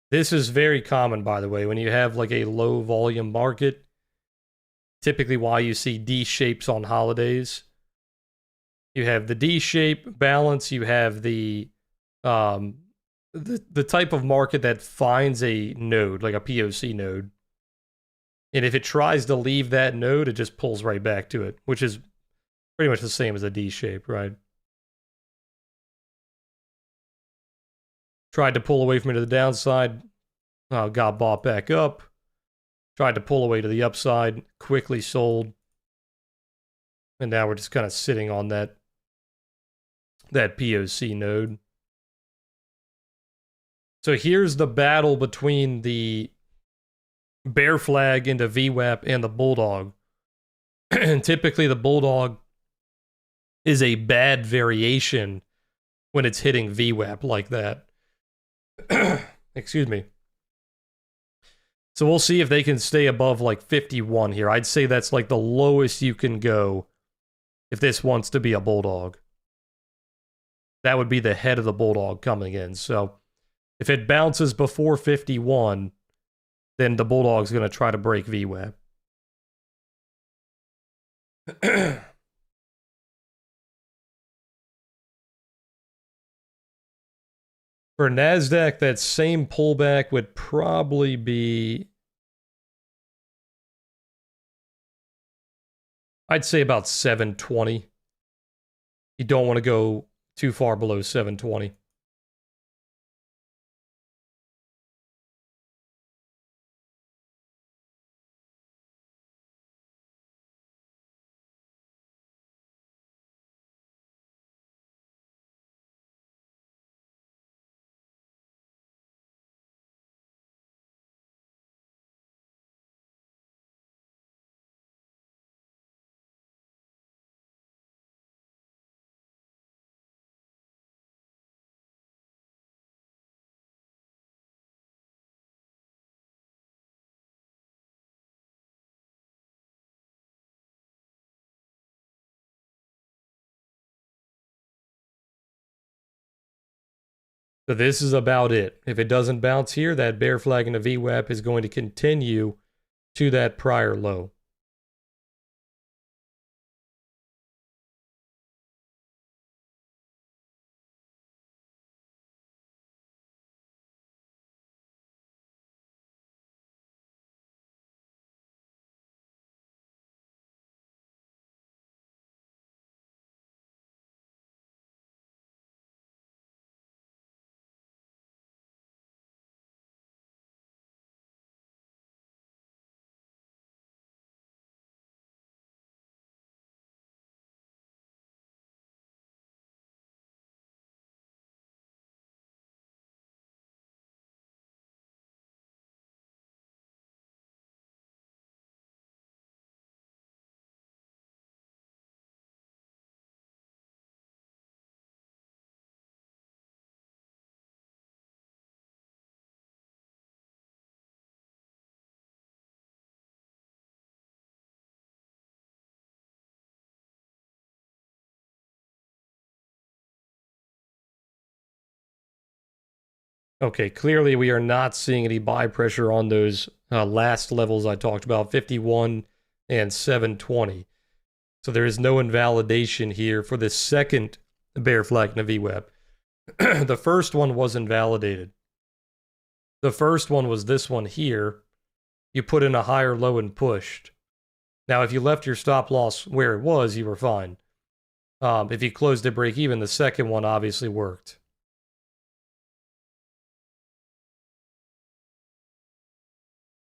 This is very common, by the way, when you have like a low volume market. Typically why you see D shapes on holidays. You have the D shape balance, you have the type of market that finds a node, like a POC node. And if it tries to leave that node, it just pulls right back to it, which is pretty much the same as a D shape, right? Tried to pull away from it to the downside, got bought back up. Tried to pull away to the upside, quickly sold. And now we're just kind of sitting on that POC node. So here's the battle between the bear flag into VWAP and the bulldog. And typically the bulldog is a bad variation when it's hitting VWAP like that. Excuse me. So we'll see if they can stay above like 51 here. I'd say that's like the lowest you can go if this wants to be a bulldog. That would be the head of the bulldog coming in. So if it bounces before 51, then the bulldog's going to try to break VWAP. For NASDAQ, that same pullback would probably be, I'd say about 720. You don't want to go too far below 720. So this is about it. If it doesn't bounce here, that bear flag in the VWAP is going to continue to that prior low. Okay, clearly we are not seeing any buy pressure on those last levels I talked about, 51 and 720. So there is no invalidation here for the second bear flag in the VWAP. The first one was invalidated. The first one was this one here. You put in a higher low and pushed. Now, if you left your stop loss where it was, you were fine. If you closed at break even, the second one obviously worked.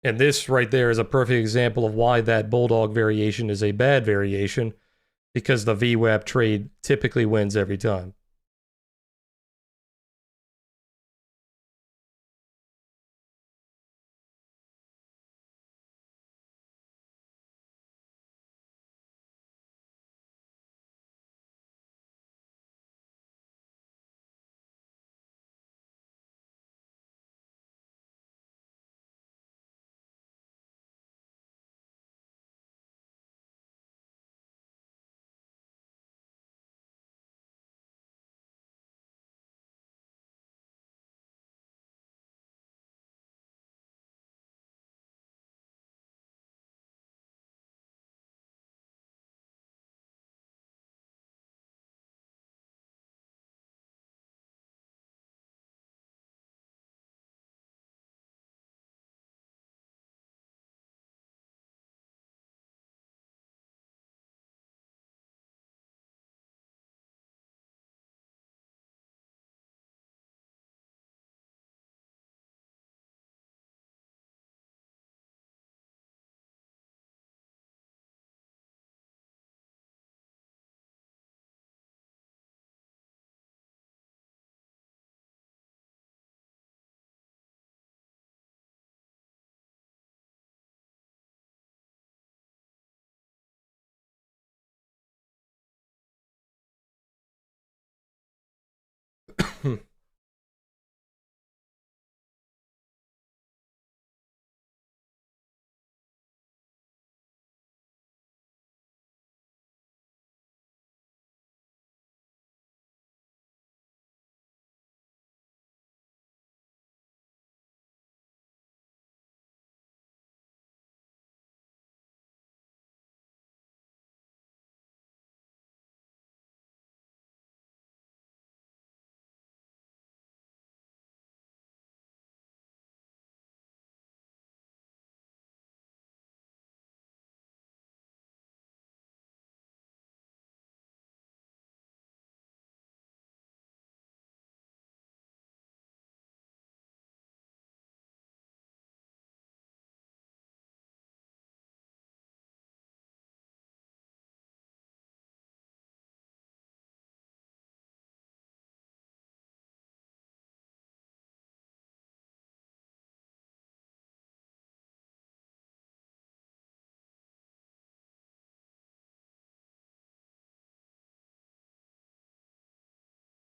And this right there is a perfect example of why that bulldog variation is a bad variation, because the VWAP trade typically wins every time.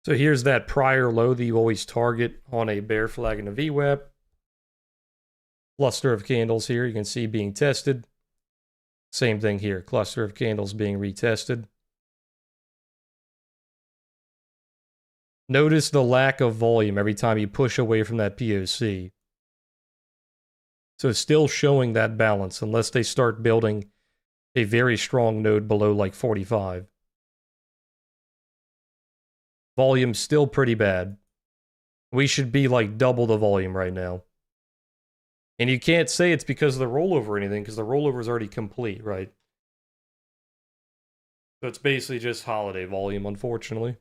So here's that prior low that you always target on a bear flag and a VWAP. Cluster of candles here, you can see being tested. Same thing here, cluster of candles being retested. Notice the lack of volume every time you push away from that POC. So it's still showing that balance unless they start building a very strong node below like 45. Volume's still pretty bad. We should be like double the volume right now. And you can't say it's because of the rollover or anything, because the rollover is already complete, right? So it's basically just holiday volume, unfortunately.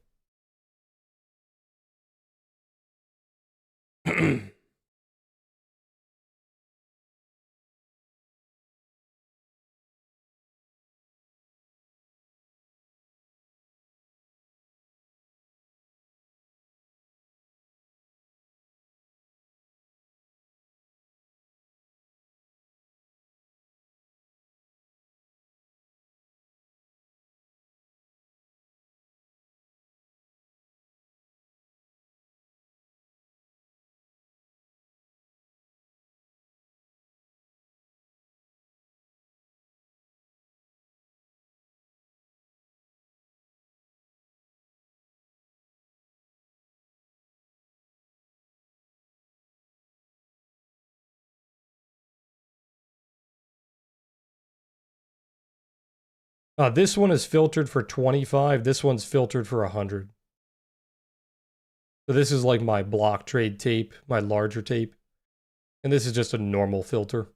This one is filtered for 25. This one's filtered for 100. So this is like my block trade tape, my larger tape. And this is just a normal filter.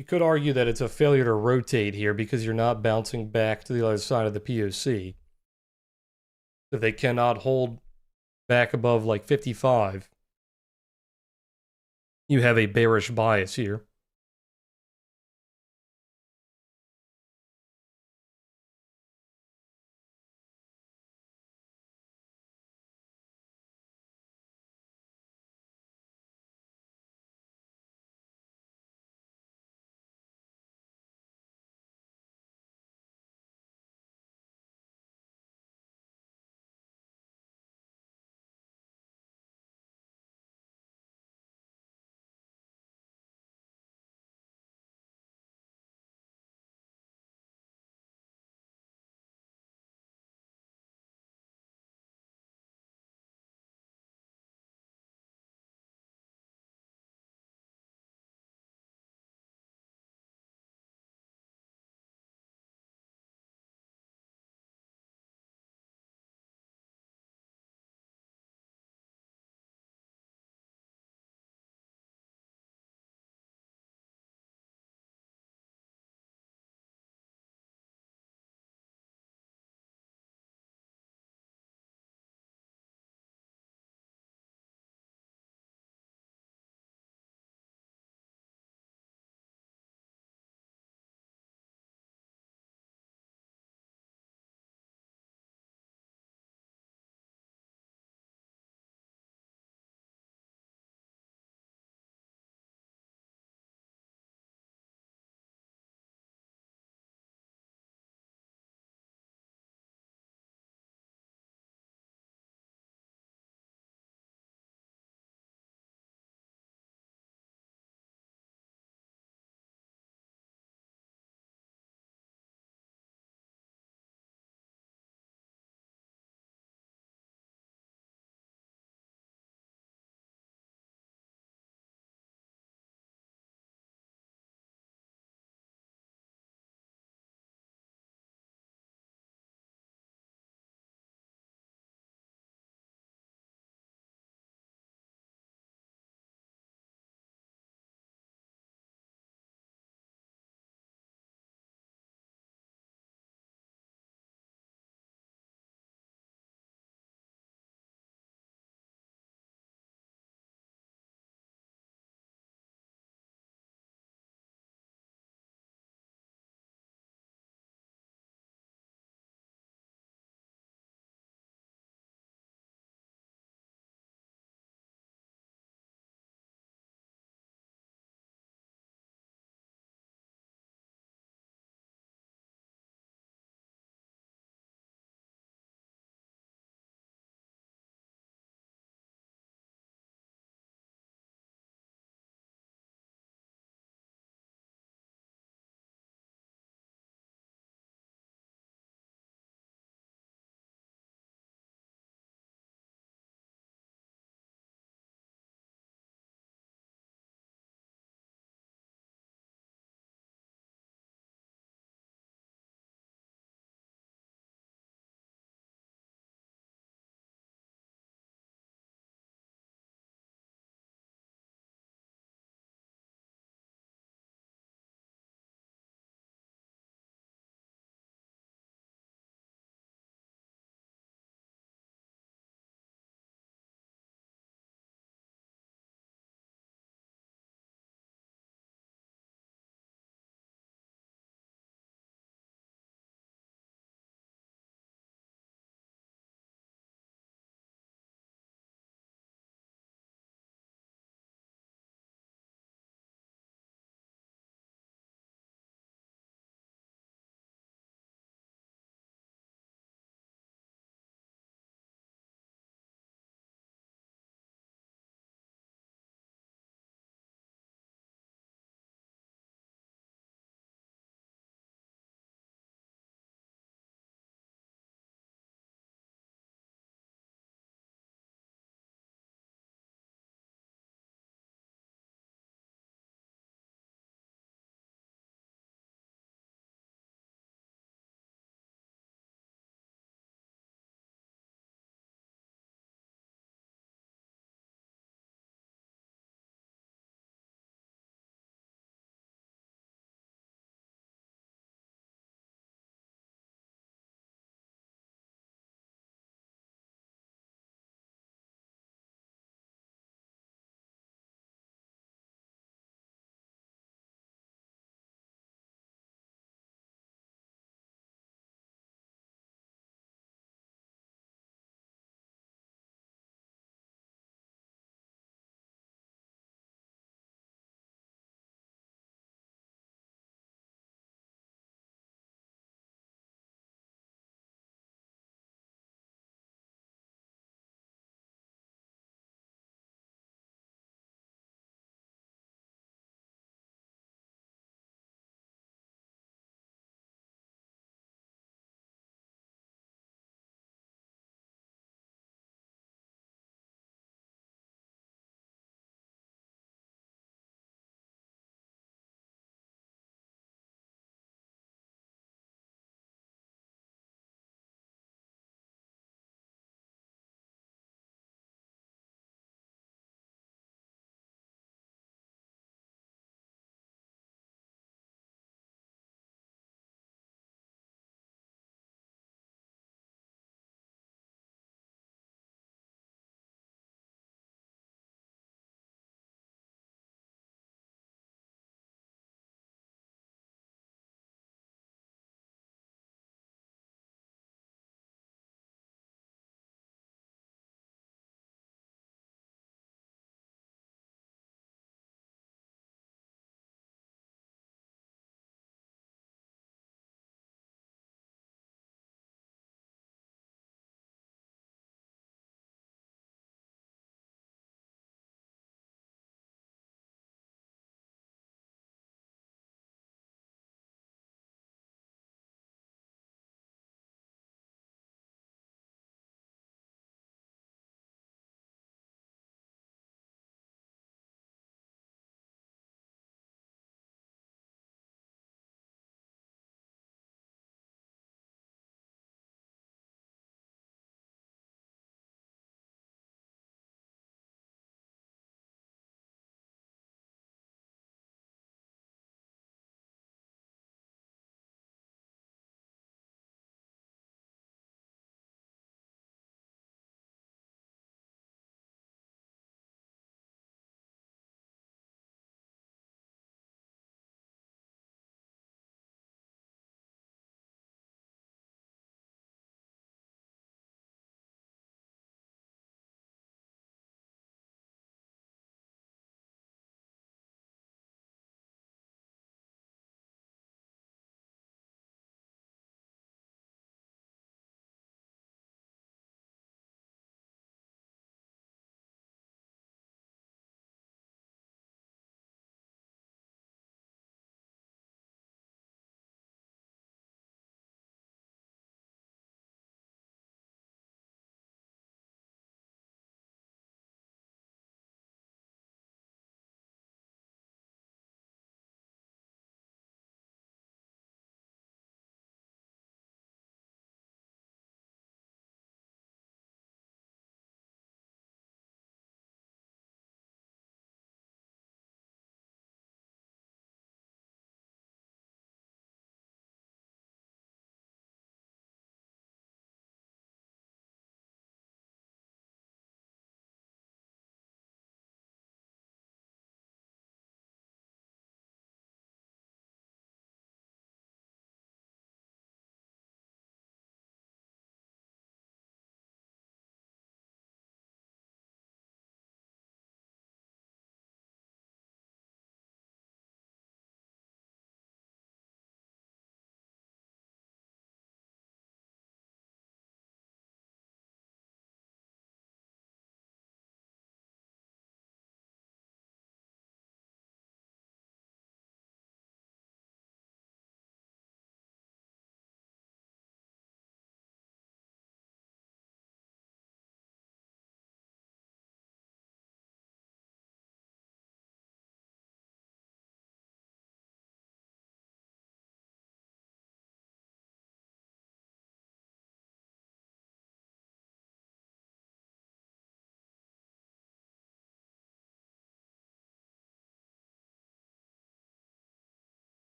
You could argue that it's a failure to rotate here because you're not bouncing back to the other side of the POC. If they cannot hold back above like 55, you have a bearish bias here.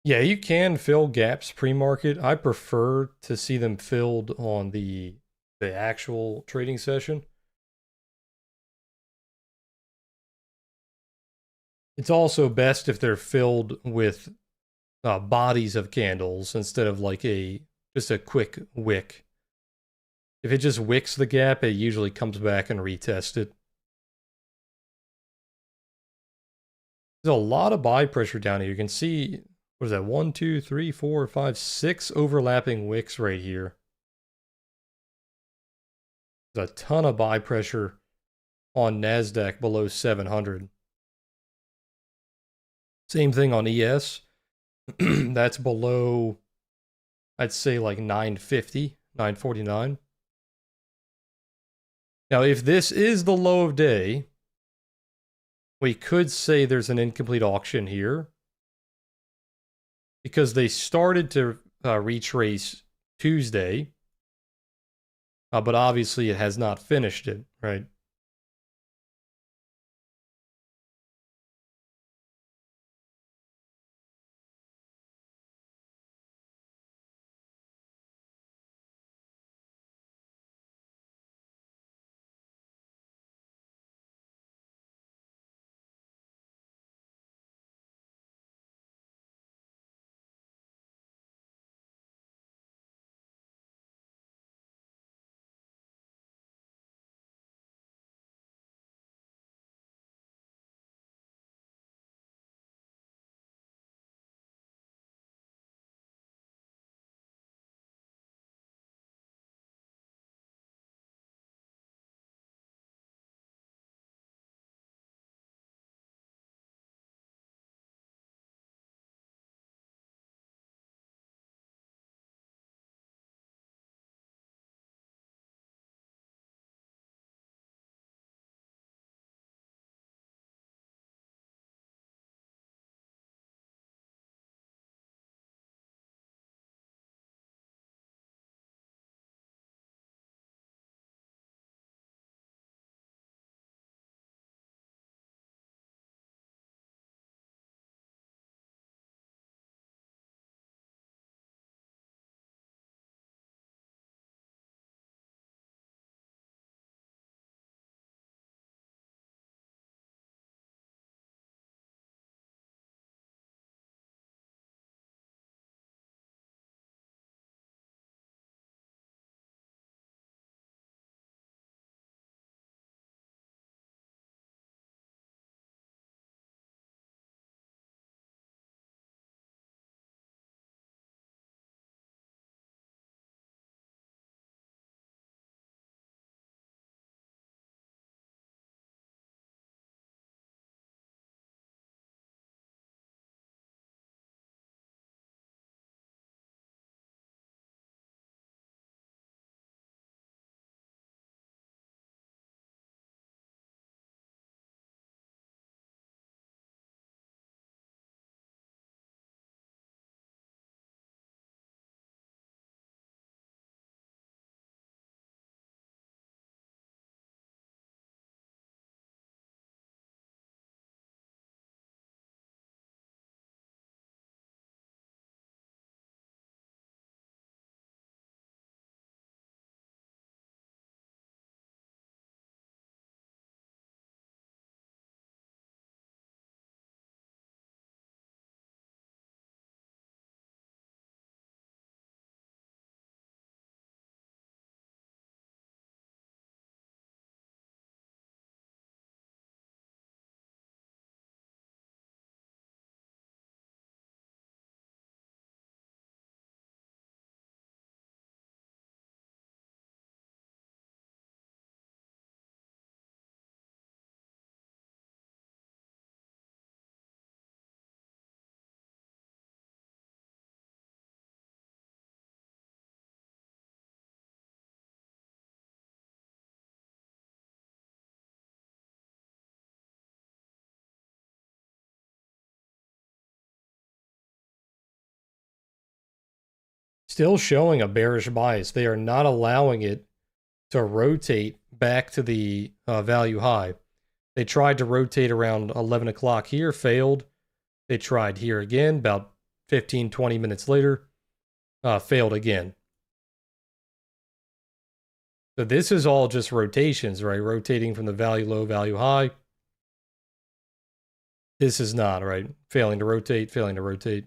Yeah, you can fill gaps pre-market. I prefer to see them filled on the actual trading session. It's also best if they're filled with bodies of candles instead of like a just a quick wick. If it just wicks the gap, it usually comes back and retests it. There's a lot of buy pressure down here. You can see, what is that? 1, 2, 3, 4, 5, 6 overlapping wicks right here. There's a ton of buy pressure on NASDAQ below 700. Same thing on ES. That's below, I'd say like 950, 949. Now, if this is the low of day, we could say there's an incomplete auction here because they started to retrace Tuesday, but obviously it has not finished it, right? Still showing a bearish bias. They are not allowing it to rotate back to the value high. They tried to rotate around 11 o'clock here, failed. They tried here again, about 15, 20 minutes later, failed again. So this is all just rotations, right? Rotating from the value low, value high. This is not, right? Failing to rotate, failing to rotate.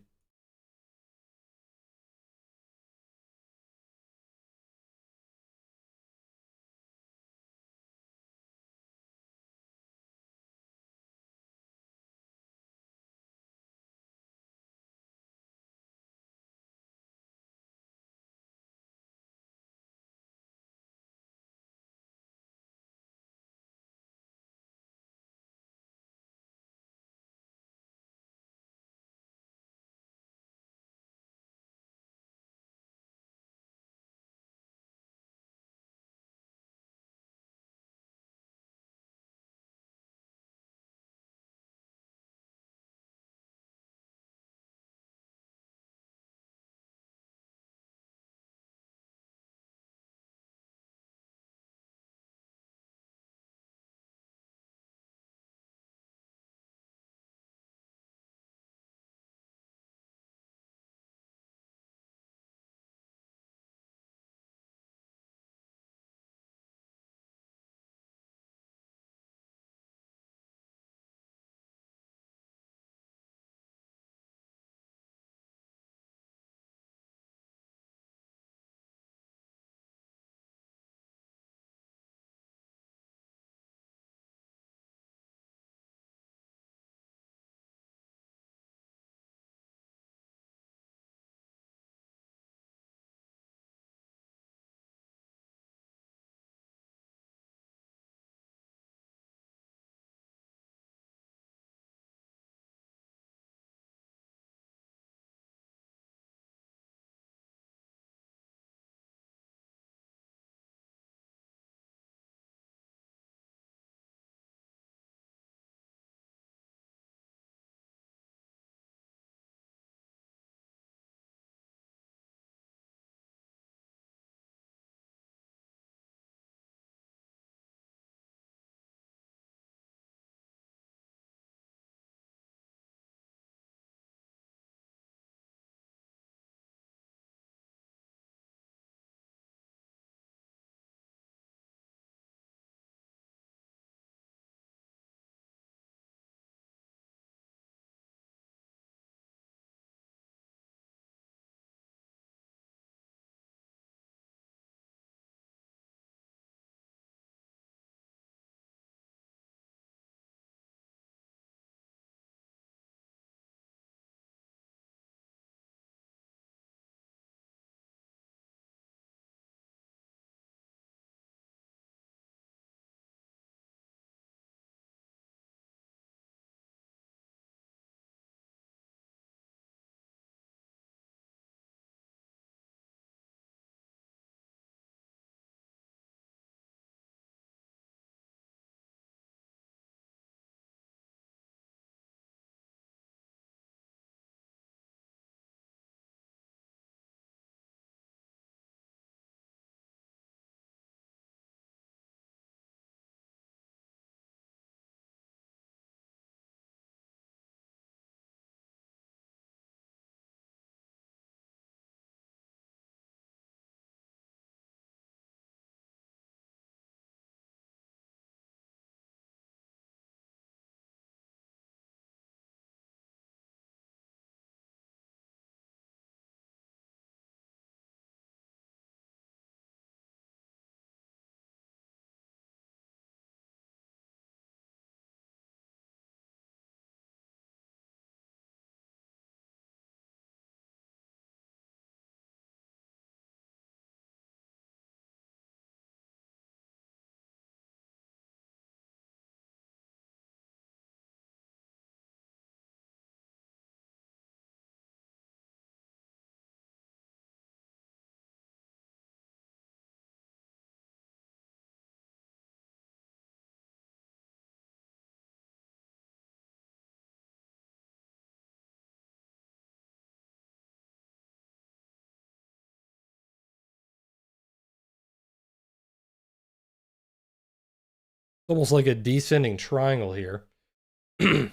Almost like a descending triangle here.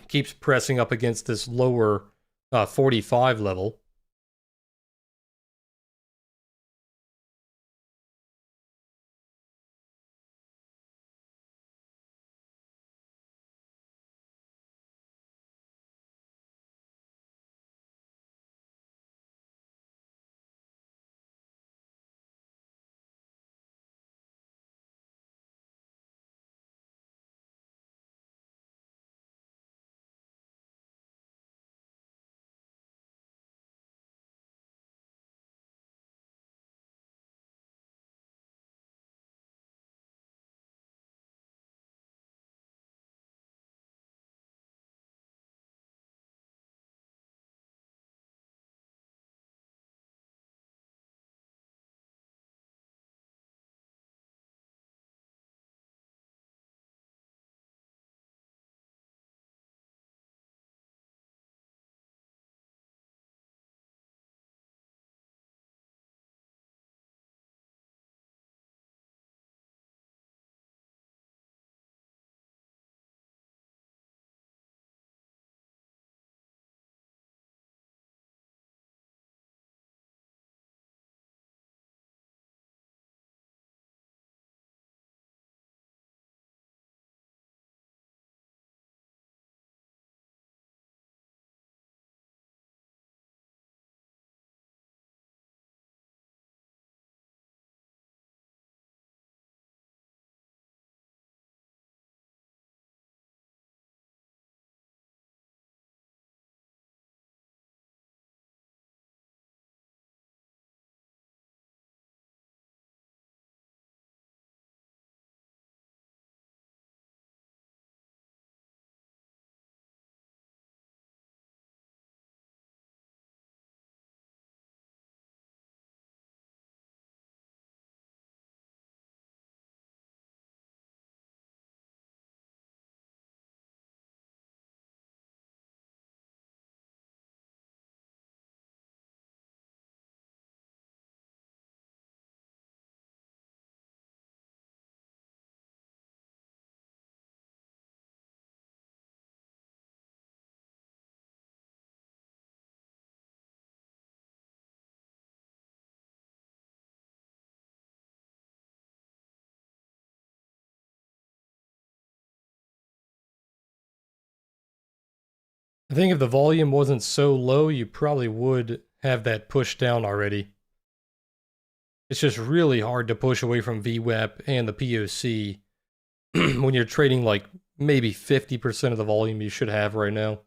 Keeps pressing up against this lower 45 level. I think if the volume wasn't so low, you probably would have that pushed down already. It's just really hard to push away from VWAP and the POC when you're trading like maybe 50% of the volume you should have right now.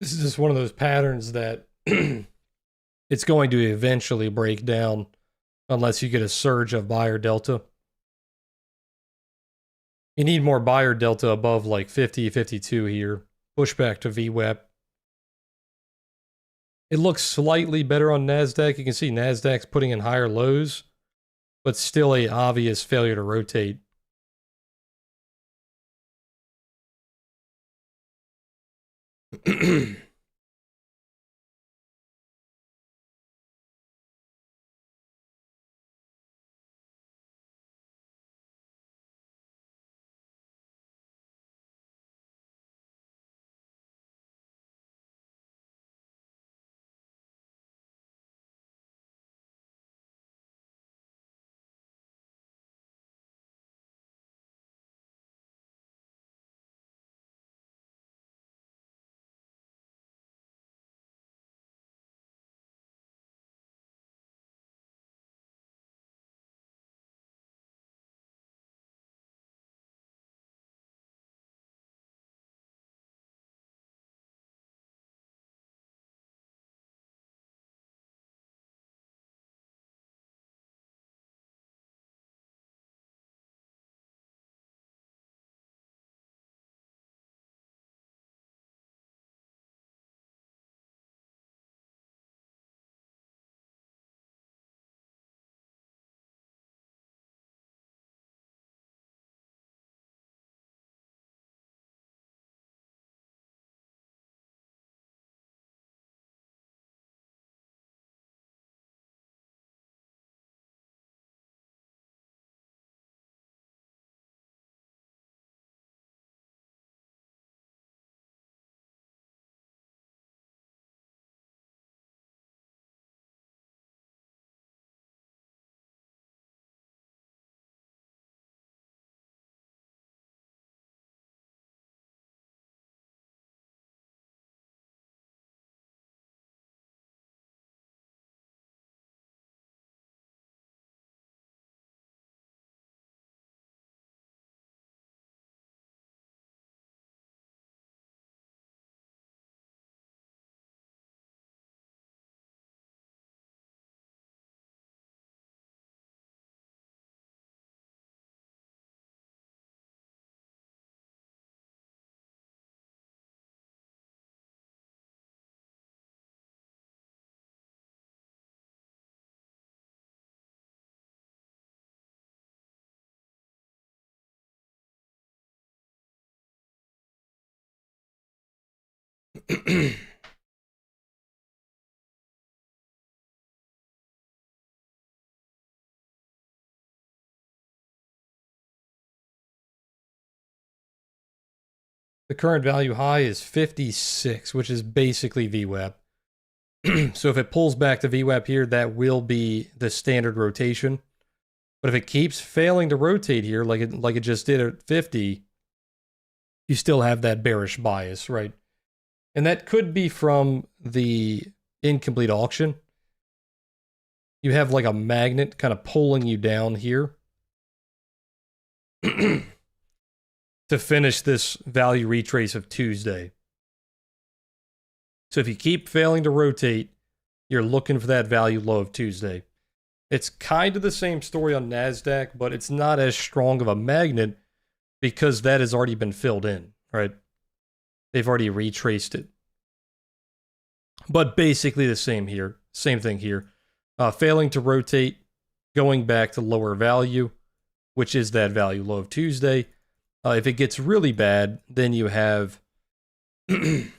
This is just one of those patterns that it's going to eventually break down unless you get a surge of buyer delta. You need more buyer delta above like 50, 52 here. Push back to VWAP. It looks slightly better on NASDAQ. You can see NASDAQ's putting in higher lows, but still a obvious failure to rotate. The current value high is 56, which is basically VWAP. So if it pulls back to VWAP here, that will be the standard rotation. But if it keeps failing to rotate here, like it just did at 50, you still have that bearish bias, right? And that could be from the incomplete auction. You have like a magnet kind of pulling you down here to finish this value retrace of Tuesday. So if you keep failing to rotate, you're looking for that value low of Tuesday. It's kind of the same story on NASDAQ, but it's not as strong of a magnet because that has already been filled in, right? They've already retraced it. But basically the same here. Same thing here. Failing to rotate, going back to lower value, which is that value low of Tuesday. If it gets really bad, then you have the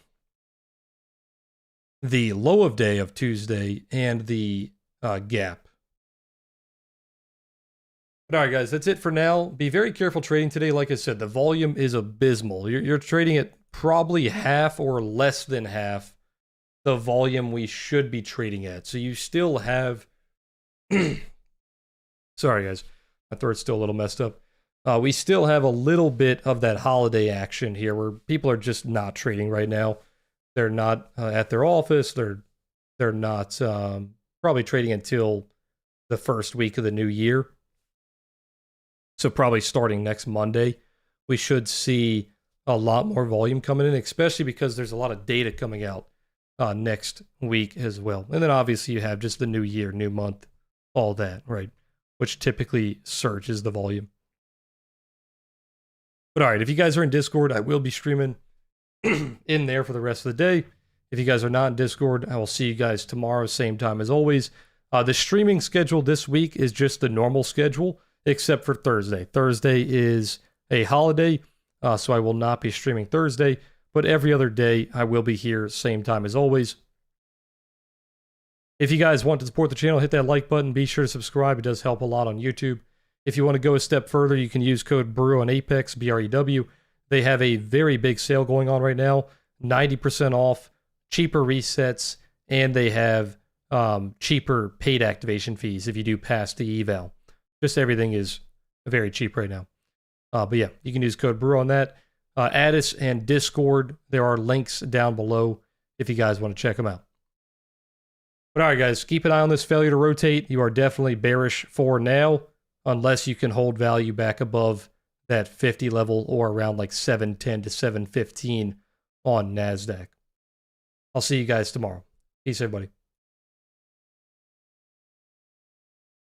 low of day of Tuesday and the gap. But all right, guys, that's it for now. Be very careful trading today. Like I said, the volume is abysmal. You're trading at probably half or less than half the volume we should be trading at. So you still have... Sorry, guys. My throat's still a little messed up. We still have a little bit of that holiday action here where people are just not trading right now. They're not at their office. They're not probably trading until the first week of the new year. So probably starting next Monday, we should see a lot more volume coming in, especially because there's a lot of data coming out next week as well. And then obviously you have just the new year, new month, all that, right? Which typically surges the volume. But all right, if you guys are in Discord, I will be streaming in there for the rest of the day. If you guys are not in Discord, I will see you guys tomorrow, same time as always. The streaming schedule this week is just the normal schedule, except for Thursday. Thursday is a holiday, so I will not be streaming Thursday, but every other day I will be here, same time as always. If you guys want to support the channel, hit that like button. Be sure to subscribe. It does help a lot on YouTube. If you want to go a step further, you can use code BREW on Apex, BREW. They have a very big sale going on right now, 90% off, cheaper resets, and they have cheaper paid activation fees if you do pass the eval. Just everything is very cheap right now. But yeah, you can use code BREW on that. Add us and Discord. There are links down below if you guys want to check them out. But all right, guys, keep an eye on this failure to rotate. You are definitely bearish for now, unless you can hold value back above that 50 level or around like 710 to 715 on NASDAQ. I'll see you guys tomorrow. Peace, everybody.